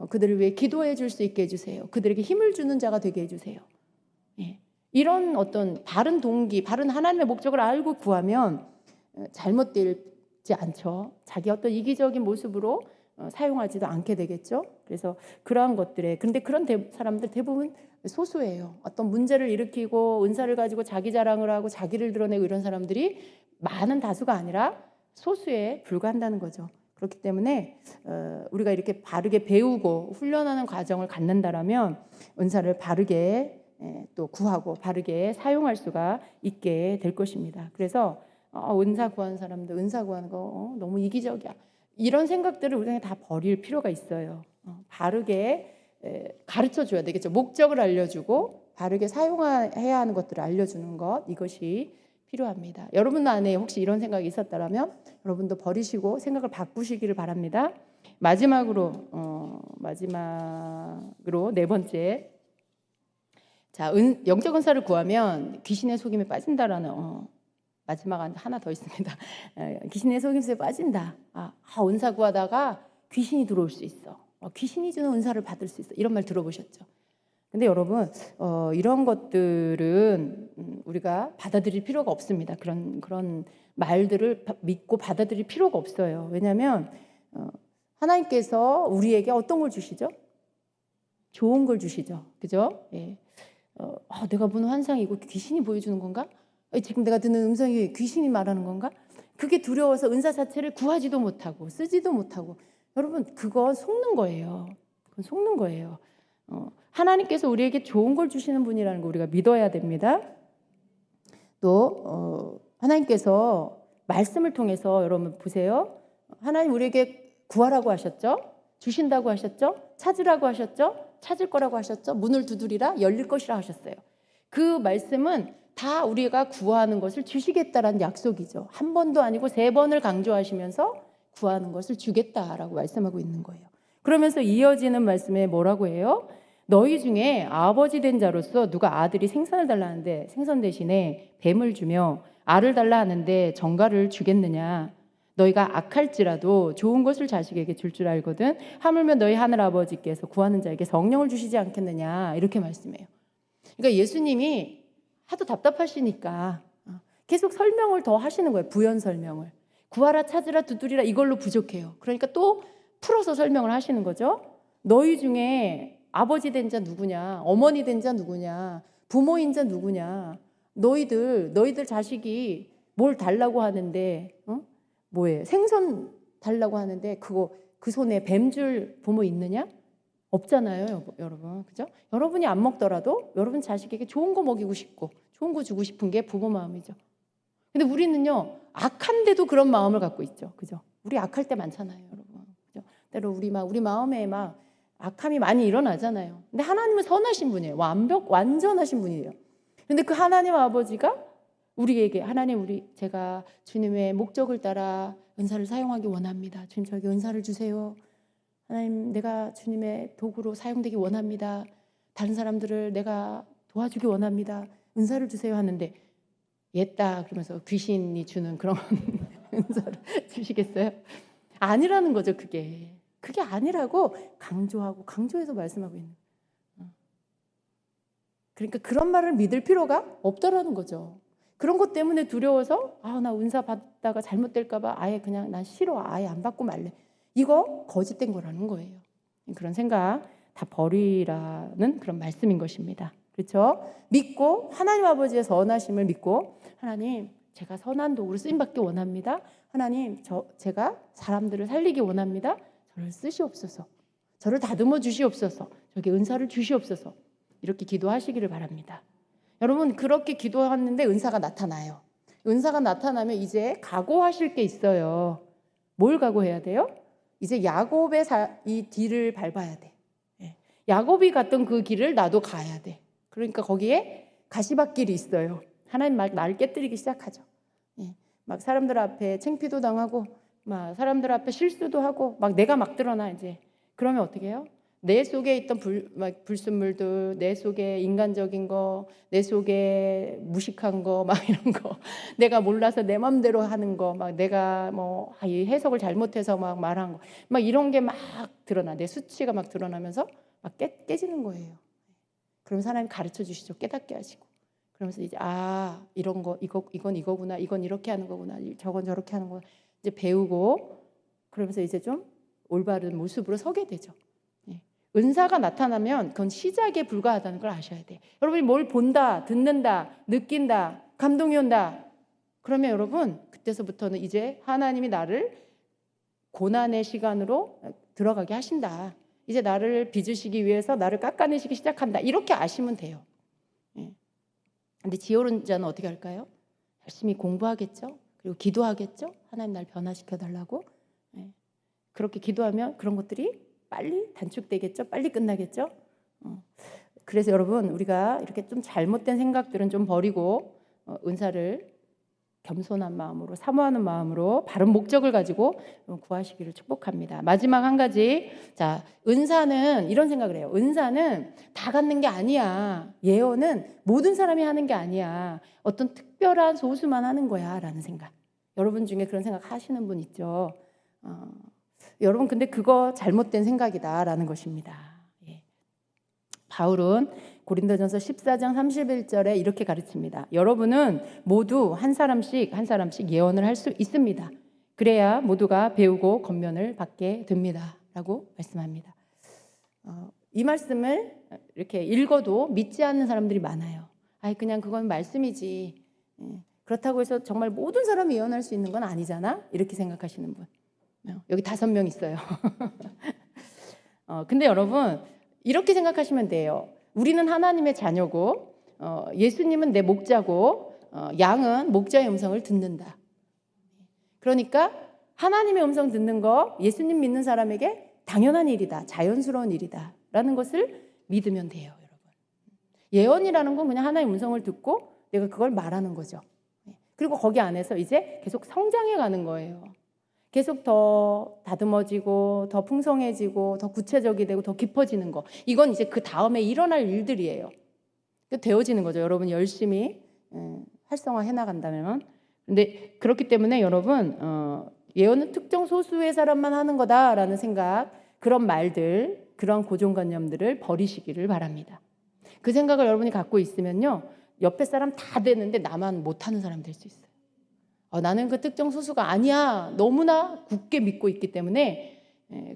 그들을 위해 기도해 줄 수 있게 해주세요. 그들에게 힘을 주는 자가 되게 해주세요. 예. 이런 어떤 바른 동기, 바른 하나님의 목적을 알고 구하면 잘못되지 않죠. 자기 어떤 이기적인 모습으로 사용하지도 않게 되겠죠. 그래서 그러한 것들에, 근데 그런 사람들 대부분 소수예요. 어떤 문제를 일으키고 은사를 가지고 자기 자랑을 하고 자기를 드러내고 이런 사람들이 많은 다수가 아니라 소수에 불과한다는 거죠. 그렇기 때문에 우리가 이렇게 바르게 배우고 훈련하는 과정을 갖는다라면 은사를 바르게 또 구하고 바르게 사용할 수가 있게 될 것입니다. 그래서 은사 구하는 사람들, 은사 구하는 거 너무 이기적이야. 이런 생각들을 우리가 다 버릴 필요가 있어요. 바르게 가르쳐 줘야 되겠죠. 목적을 알려주고 바르게 사용해야 하는 것들을 알려주는 것, 이것이 필요합니다. 여러분 안에 혹시 이런 생각이 있었다면 여러분도 버리시고 생각을 바꾸시기를 바랍니다. 마지막으로 네 번째, 자, 영적 은사를 구하면 귀신의 속임에 빠진다라는 마지막 하나 더 있습니다. 귀신의 속임수에 빠진다. 은사 구하다가 귀신이 들어올 수 있어. 귀신이 주는 은사를 받을 수 있어. 이런 말 들어보셨죠? 근데 여러분, 이런 것들은 우리가 받아들일 필요가 없습니다. 그런 말들을 믿고 받아들일 필요가 없어요. 왜냐하면 하나님께서 우리에게 어떤 걸 주시죠? 좋은 걸 주시죠. 그죠? 예. 내가 보는 환상이고 귀신이 보여주는 건가? 지금 내가 듣는 음성이 귀신이 말하는 건가? 그게 두려워서 은사 자체를 구하지도 못하고 쓰지도 못하고, 여러분, 그거 속는 거예요. 그건 속는 거예요. 하나님께서 우리에게 좋은 걸 주시는 분이라는 거 우리가 믿어야 됩니다. 또 하나님께서 말씀을 통해서, 여러분 보세요. 하나님 우리에게 구하라고 하셨죠? 주신다고 하셨죠? 찾으라고 하셨죠? 찾을 거라고 하셨죠? 문을 두드리라 열릴 것이라 하셨어요. 그 말씀은 다 우리가 구하는 것을 주시겠다라는 약속이죠. 한 번도 아니고 3번을 강조하시면서 구하는 것을 주겠다라고 말씀하고 있는 거예요. 그러면서 이어지는 말씀에 뭐라고 해요? 너희 중에 아버지 된 자로서 누가 아들이 생선을 달라 하는데 생선 대신에 뱀을 주며 알을 달라 하는데 정갈을 주겠느냐? 너희가 악할지라도 좋은 것을 자식에게 줄 줄 알거든 하물며 너희 하늘 아버지께서 구하는 자에게 성령을 주시지 않겠느냐, 이렇게 말씀해요. 그러니까 예수님이 하도 답답하시니까 계속 설명을 더 하시는 거예요. 부연 설명을. 구하라, 찾으라, 두드리라, 이걸로 부족해요. 그러니까 또 풀어서 설명을 하시는 거죠. 너희 중에 아버지 된 자 누구냐, 어머니 된 자 누구냐, 부모인 자 누구냐, 너희들 자식이 뭘 달라고 하는데 뭐예요? 생선 달라고 하는데 그 손에 뱀줄 부모 있느냐? 없잖아요, 여러분. 그죠? 여러분이 안 먹더라도 여러분 자식에게 좋은 거 먹이고 싶고 좋은 거 주고 싶은 게 부모 마음이죠. 근데 우리는요, 악한데도 그런 마음을 갖고 있죠. 그죠? 우리 악할 때 많잖아요, 여러분. 그죠? 때로 우리 마음에 악함이 많이 일어나잖아요. 근데 하나님은 선하신 분이에요. 완전하신 분이에요. 근데 그 하나님 아버지가 우리에게, 하나님, 제가 주님의 목적을 따라 은사를 사용하기 원합니다. 주님, 저에게 은사를 주세요. 하나님, 내가 주님의 도구로 사용되기 원합니다. 다른 사람들을 내가 도와주기 원합니다. 은사를 주세요 하는데 옛다 그러면서 귀신이 주는 그런 은사를 주시겠어요? 아니라는 거죠. 그게 아니라고 강조해서 말씀하고 있는 거예요. 그러니까 그런 말을 믿을 필요가 없다라는 거죠. 그런 것 때문에 두려워서 나 은사 받다가 잘못될까 봐 아예 그냥 난 싫어, 아예 안 받고 말래, 이거 거짓된 거라는 거예요. 그런 생각 다 버리라는 그런 말씀인 것입니다. 그렇죠? 믿고 하나님 아버지의 선하심을 믿고 하나님 제가 선한 도구로 쓰임받기 원합니다. 하나님 제가 사람들을 살리기 원합니다. 저를 쓰시옵소서. 저를 다듬어 주시옵소서. 저에게 은사를 주시옵소서. 이렇게 기도하시기를 바랍니다. 여러분 그렇게 기도하는데 은사가 나타나요. 은사가 나타나면 이제 각오하실 게 있어요. 뭘 각오해야 돼요? 이제 야곱의 이 뒤를 밟아야 돼. 야곱이 갔던 그 길을 나도 가야 돼. 그러니까 거기에 가시밭길이 있어요. 하나님 막 날 깨뜨리기 시작하죠. 막 사람들 앞에 창피도 당하고 막 사람들 앞에 실수도 하고 막 내가 막 드러나 이제. 그러면 어떻게 해요? 내 속에 있던 불순물들, 내 속에 인간적인 거, 내 속에 무식한 거, 막 이런 거, 내가 몰라서 내 맘대로 하는 거, 막 내가 뭐 해석을 잘못해서 막 말한 거, 막 이런 게 막 드러나. 내 수치가 막 드러나면서 막 깨지는 거예요. 그럼 사람이 가르쳐 주시죠. 깨닫게 하시고. 그러면서 이제 이런 거 이건 이거구나. 이건 이렇게 하는 거구나. 저건 저렇게 하는 거구나. 이제 배우고 그러면서 이제 좀 올바른 모습으로 서게 되죠. 은사가 나타나면 그건 시작에 불과하다는 걸 아셔야 돼. 여러분이 뭘 본다, 듣는다, 느낀다, 감동이 온다. 그러면 여러분 그때서부터는 이제 하나님이 나를 고난의 시간으로 들어가게 하신다. 이제 나를 빚으시기 위해서 나를 깎아내시기 시작한다. 이렇게 아시면 돼요. 근데 지혜로운 어떻게 할까요? 열심히 공부하겠죠. 그리고 기도하겠죠. 하나님 날 변화시켜 달라고. 그렇게 기도하면 그런 것들이 빨리 단축되겠죠. 빨리 끝나겠죠. 그래서 여러분 우리가 이렇게 좀 잘못된 생각들은 좀 버리고 은사를 겸손한 마음으로 사모하는 마음으로 바른 목적을 가지고 구하시기를 축복합니다. 마지막 한 가지. 자, 은사는 이런 생각을 해요. 은사는 다 갖는 게 아니야. 예언은 모든 사람이 하는 게 아니야. 어떤 특별한 소수만 하는 거야 라는 생각. 여러분 중에 그런 생각 하시는 분 있죠. 여러분 근데 그거 잘못된 생각이다라는 것입니다. 바울은 고린도전서 14장 31절에 이렇게 가르칩니다. 여러분은 모두 한 사람씩 예언을 할 수 있습니다. 그래야 모두가 배우고 권면을 받게 됩니다. 라고 말씀합니다. 이 말씀을 이렇게 읽어도 믿지 않는 사람들이 많아요. 그냥 그건 말씀이지. 그렇다고 해서 정말 모든 사람이 예언할 수 있는 건 아니잖아. 이렇게 생각하시는 분. 여기 5명 있어요. 근데 여러분 이렇게 생각하시면 돼요. 우리는 하나님의 자녀고 예수님은 내 목자고 양은 목자의 음성을 듣는다. 그러니까 하나님의 음성 듣는 거 예수님 믿는 사람에게 당연한 일이다. 자연스러운 일이다. 라는 것을 믿으면 돼요. 여러분. 예언이라는 건 그냥 하나님의 음성을 듣고 내가 그걸 말하는 거죠. 그리고 거기 안에서 이제 계속 성장해 가는 거예요. 계속 더 다듬어지고 더 풍성해지고 더 구체적이 되고 더 깊어지는 거. 이건 이제 그 다음에 일어날 일들이에요. 되어지는 거죠. 여러분이 열심히 활성화해 나간다면. 근데 그렇기 때문에 여러분 예언은 특정 소수의 사람만 하는 거다라는 생각, 그런 말들, 그런 고정관념들을 버리시기를 바랍니다. 그 생각을 여러분이 갖고 있으면요. 옆에 사람 다 되는데 나만 못하는 사람 될 수 있어요. 나는 그 특정 소수가 아니야. 너무나 굳게 믿고 있기 때문에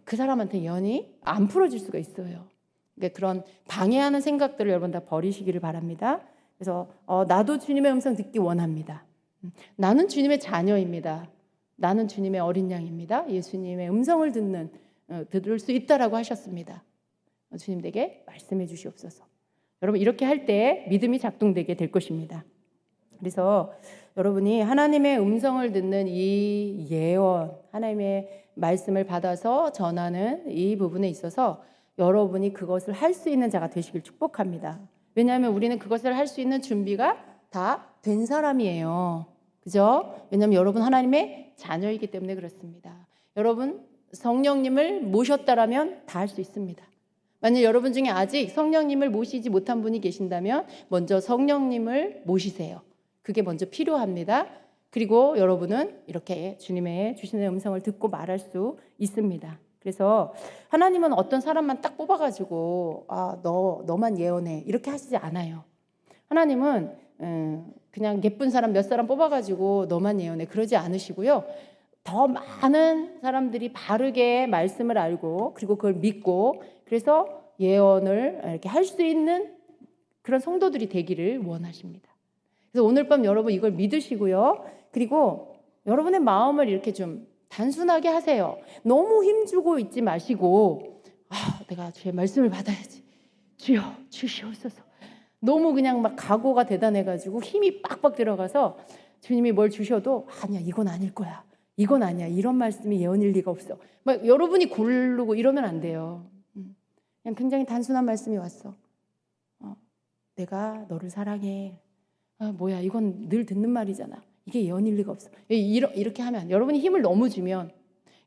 그 사람한테 예언이 안 풀어질 수가 있어요. 그러니까 그런 방해하는 생각들을 여러분 다 버리시기를 바랍니다. 그래서 나도 주님의 음성 듣기 원합니다. 나는 주님의 자녀입니다. 나는 주님의 어린 양입니다. 예수님의 음성을 들을 수 있다라고 하셨습니다. 주님에게 말씀해 주시옵소서. 여러분 이렇게 할 때 믿음이 작동되게 될 것입니다. 그래서 여러분이 하나님의 음성을 듣는 이 예언, 하나님의 말씀을 받아서 전하는 이 부분에 있어서 여러분이 그것을 할 수 있는 자가 되시길 축복합니다. 왜냐하면 우리는 그것을 할 수 있는 준비가 다 된 사람이에요. 그죠? 왜냐하면 여러분 하나님의 자녀이기 때문에 그렇습니다. 여러분 성령님을 모셨다라면 다 할 수 있습니다. 만약 여러분 중에 아직 성령님을 모시지 못한 분이 계신다면 먼저 성령님을 모시세요. 그게 먼저 필요합니다. 그리고 여러분은 이렇게 주님의 주시는 음성을 듣고 말할 수 있습니다. 그래서 하나님은 어떤 사람만 딱 뽑아가지고 너만 예언해 이렇게 하시지 않아요. 하나님은 그냥 예쁜 사람 몇 사람 뽑아가지고 너만 예언해 그러지 않으시고요. 더 많은 사람들이 바르게 말씀을 알고 그리고 그걸 믿고 그래서 예언을 이렇게 할 수 있는 그런 성도들이 되기를 원하십니다. 그래서 오늘 밤 여러분 이걸 믿으시고요. 그리고 여러분의 마음을 이렇게 좀 단순하게 하세요. 너무 힘주고 있지 마시고 내가 주의 말씀을 받아야지. 주여 주시옵소서. 너무 그냥 막 각오가 대단해가지고 힘이 빡빡 들어가서 주님이 뭘 주셔도 아니야 이건 아닐 거야. 이건 아니야. 이런 말씀이 예언일 리가 없어. 막 여러분이 고르고 이러면 안 돼요. 그냥 굉장히 단순한 말씀이 왔어. 내가 너를 사랑해. 뭐야 이건 늘 듣는 말이잖아. 이게 예언일 리가 없어. 이렇게 하면 여러분이 힘을 너무 주면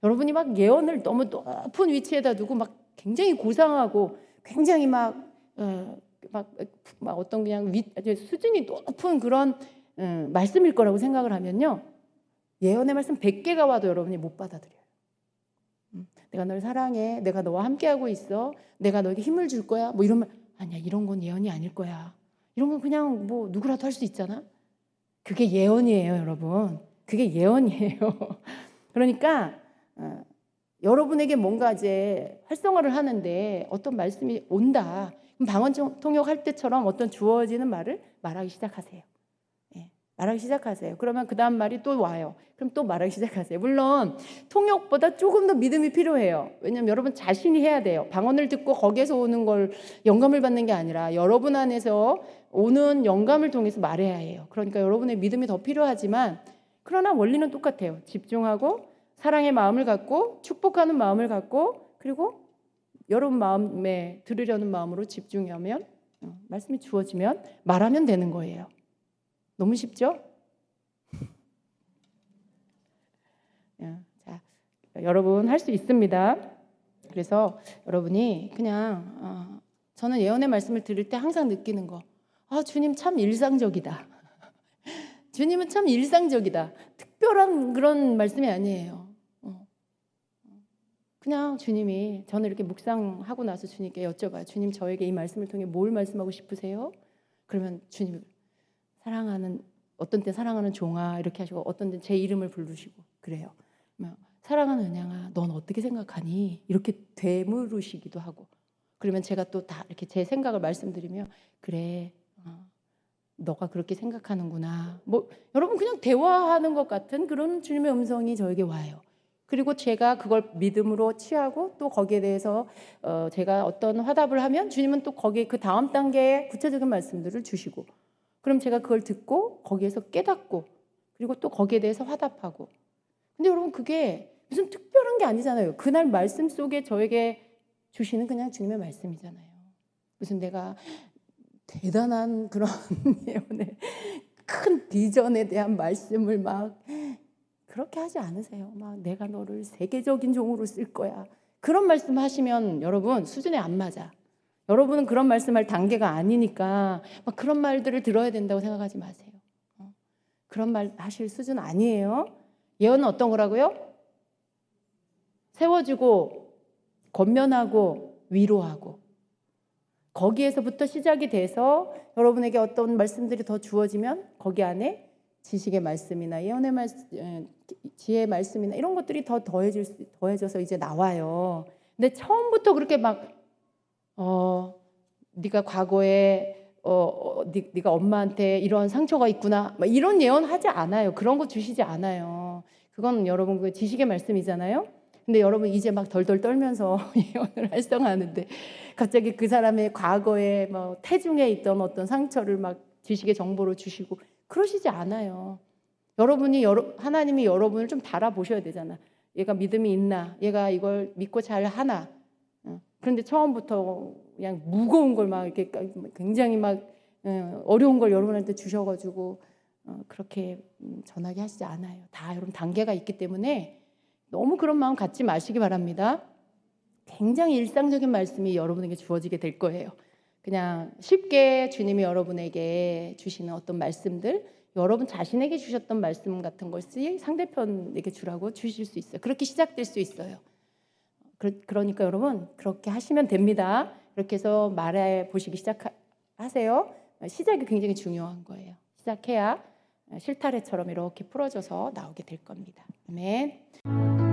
여러분이 막 예언을 너무 높은 위치에다 두고 막 굉장히 고상하고 굉장히 막 어떤 그냥 수준이 높은 그런 말씀일 거라고 생각을 하면요. 예언의 말씀 100개가 와도 여러분이 못 받아들여요. 내가 널 사랑해. 내가 너와 함께하고 있어. 내가 너에게 힘을 줄 거야. 뭐 이런 말. 아니야. 이런 건 예언이 아닐 거야. 이런 건 그냥 뭐 누구라도 할 수 있잖아. 그게 예언이에요, 여러분. 그게 예언이에요. 그러니까 여러분에게 뭔가 이제 활성화를 하는데 어떤 말씀이 온다. 그럼 방언 통역할 때처럼 어떤 주어지는 말을 말하기 시작하세요. 말하기 시작하세요. 그러면 그 다음 말이 또 와요. 그럼 또 말하기 시작하세요. 물론 통역보다 조금 더 믿음이 필요해요. 왜냐하면 여러분 자신이 해야 돼요. 방언을 듣고 거기에서 오는 걸 영감을 받는 게 아니라 여러분 안에서 오는 영감을 통해서 말해야 해요. 그러니까 여러분의 믿음이 더 필요하지만 그러나 원리는 똑같아요. 집중하고 사랑의 마음을 갖고 축복하는 마음을 갖고 그리고 여러분 마음에 들으려는 마음으로 집중하면 말씀이 주어지면 말하면 되는 거예요. 너무 쉽죠? 자, 여러분 할 수 있습니다. 그래서 여러분이 그냥 저는 예언의 말씀을 들을 때 항상 느끼는 거 주님 참 일상적이다. 주님은 참 일상적이다. 특별한 그런 말씀이 아니에요. 그냥 주님이 저는 이렇게 묵상하고 나서 주님께 여쭤봐요. 주님 저에게 이 말씀을 통해 뭘 말씀하고 싶으세요? 그러면 주님이 사랑하는 어떤 때 사랑하는 종아 이렇게 하시고 어떤 때 제 이름을 부르시고 그래요. 사랑하는 은양아 넌 어떻게 생각하니? 이렇게 되물으시기도 하고 그러면 제가 또 다 이렇게 제 생각을 말씀드리면 그래 너가 그렇게 생각하는구나. 뭐 여러분 그냥 대화하는 것 같은 그런 주님의 음성이 저에게 와요. 그리고 제가 그걸 믿음으로 취하고 또 거기에 대해서 제가 어떤 화답을 하면 주님은 또 거기에 그 다음 단계의 구체적인 말씀들을 주시고 그럼 제가 그걸 듣고 거기에서 깨닫고 그리고 또 거기에 대해서 화답하고 근데 여러분 그게 무슨 특별한 게 아니잖아요. 그날 말씀 속에 저에게 주시는 그냥 주님의 말씀이잖아요. 무슨 내가 대단한 그런 예언의 큰 비전에 대한 말씀을 막 그렇게 하지 않으세요. 막 내가 너를 세계적인 종으로 쓸 거야. 그런 말씀 하시면 여러분 수준에 안 맞아. 여러분은 그런 말씀할 단계가 아니니까 막 그런 말들을 들어야 된다고 생각하지 마세요. 그런 말 하실 수준 아니에요. 예언은 어떤 거라고요? 세워주고 권면하고 위로하고 거기에서부터 시작이 돼서 여러분에게 어떤 말씀들이 더 주어지면 거기 안에 지식의 말씀이나 예언의 말씀, 지혜의 말씀이나 이런 것들이 더 더해져서 이제 나와요. 근데 처음부터 그렇게 막 네가 과거에 네가 엄마한테 이런 상처가 있구나 막 이런 예언 하지 않아요. 그런 거 주시지 않아요. 그건 여러분 그 지식의 말씀이잖아요. 근데 여러분 이제 막 덜덜 떨면서 예언을 활성화하는데 갑자기 그 사람의 과거에 뭐 태중에 있던 어떤 상처를 막 지식의 정보로 주시고 그러시지 않아요. 여러분이 하나님이 여러분을 좀 달아보셔야 되잖아. 얘가 믿음이 있나? 얘가 이걸 믿고 잘 하나? 그런데 처음부터 그냥 무거운 걸 막 이렇게 굉장히 막 어려운 걸 여러분한테 주셔가지고 그렇게 전하게 하시지 않아요. 다 여러분 단계가 있기 때문에 너무 그런 마음 갖지 마시기 바랍니다. 굉장히 일상적인 말씀이 여러분에게 주어지게 될 거예요. 그냥 쉽게 주님이 여러분에게 주시는 어떤 말씀들, 여러분 자신에게 주셨던 말씀 같은 것이 상대편에게 주라고 주실 수 있어요. 그렇게 시작될 수 있어요. 그러니까 여러분 그렇게 하시면 됩니다. 이렇게 해서 말해 보시기 시작하세요. 시작이 굉장히 중요한 거예요. 시작해야 실타래처럼 이렇게 풀어져서 나오게 될 겁니다. 아멘.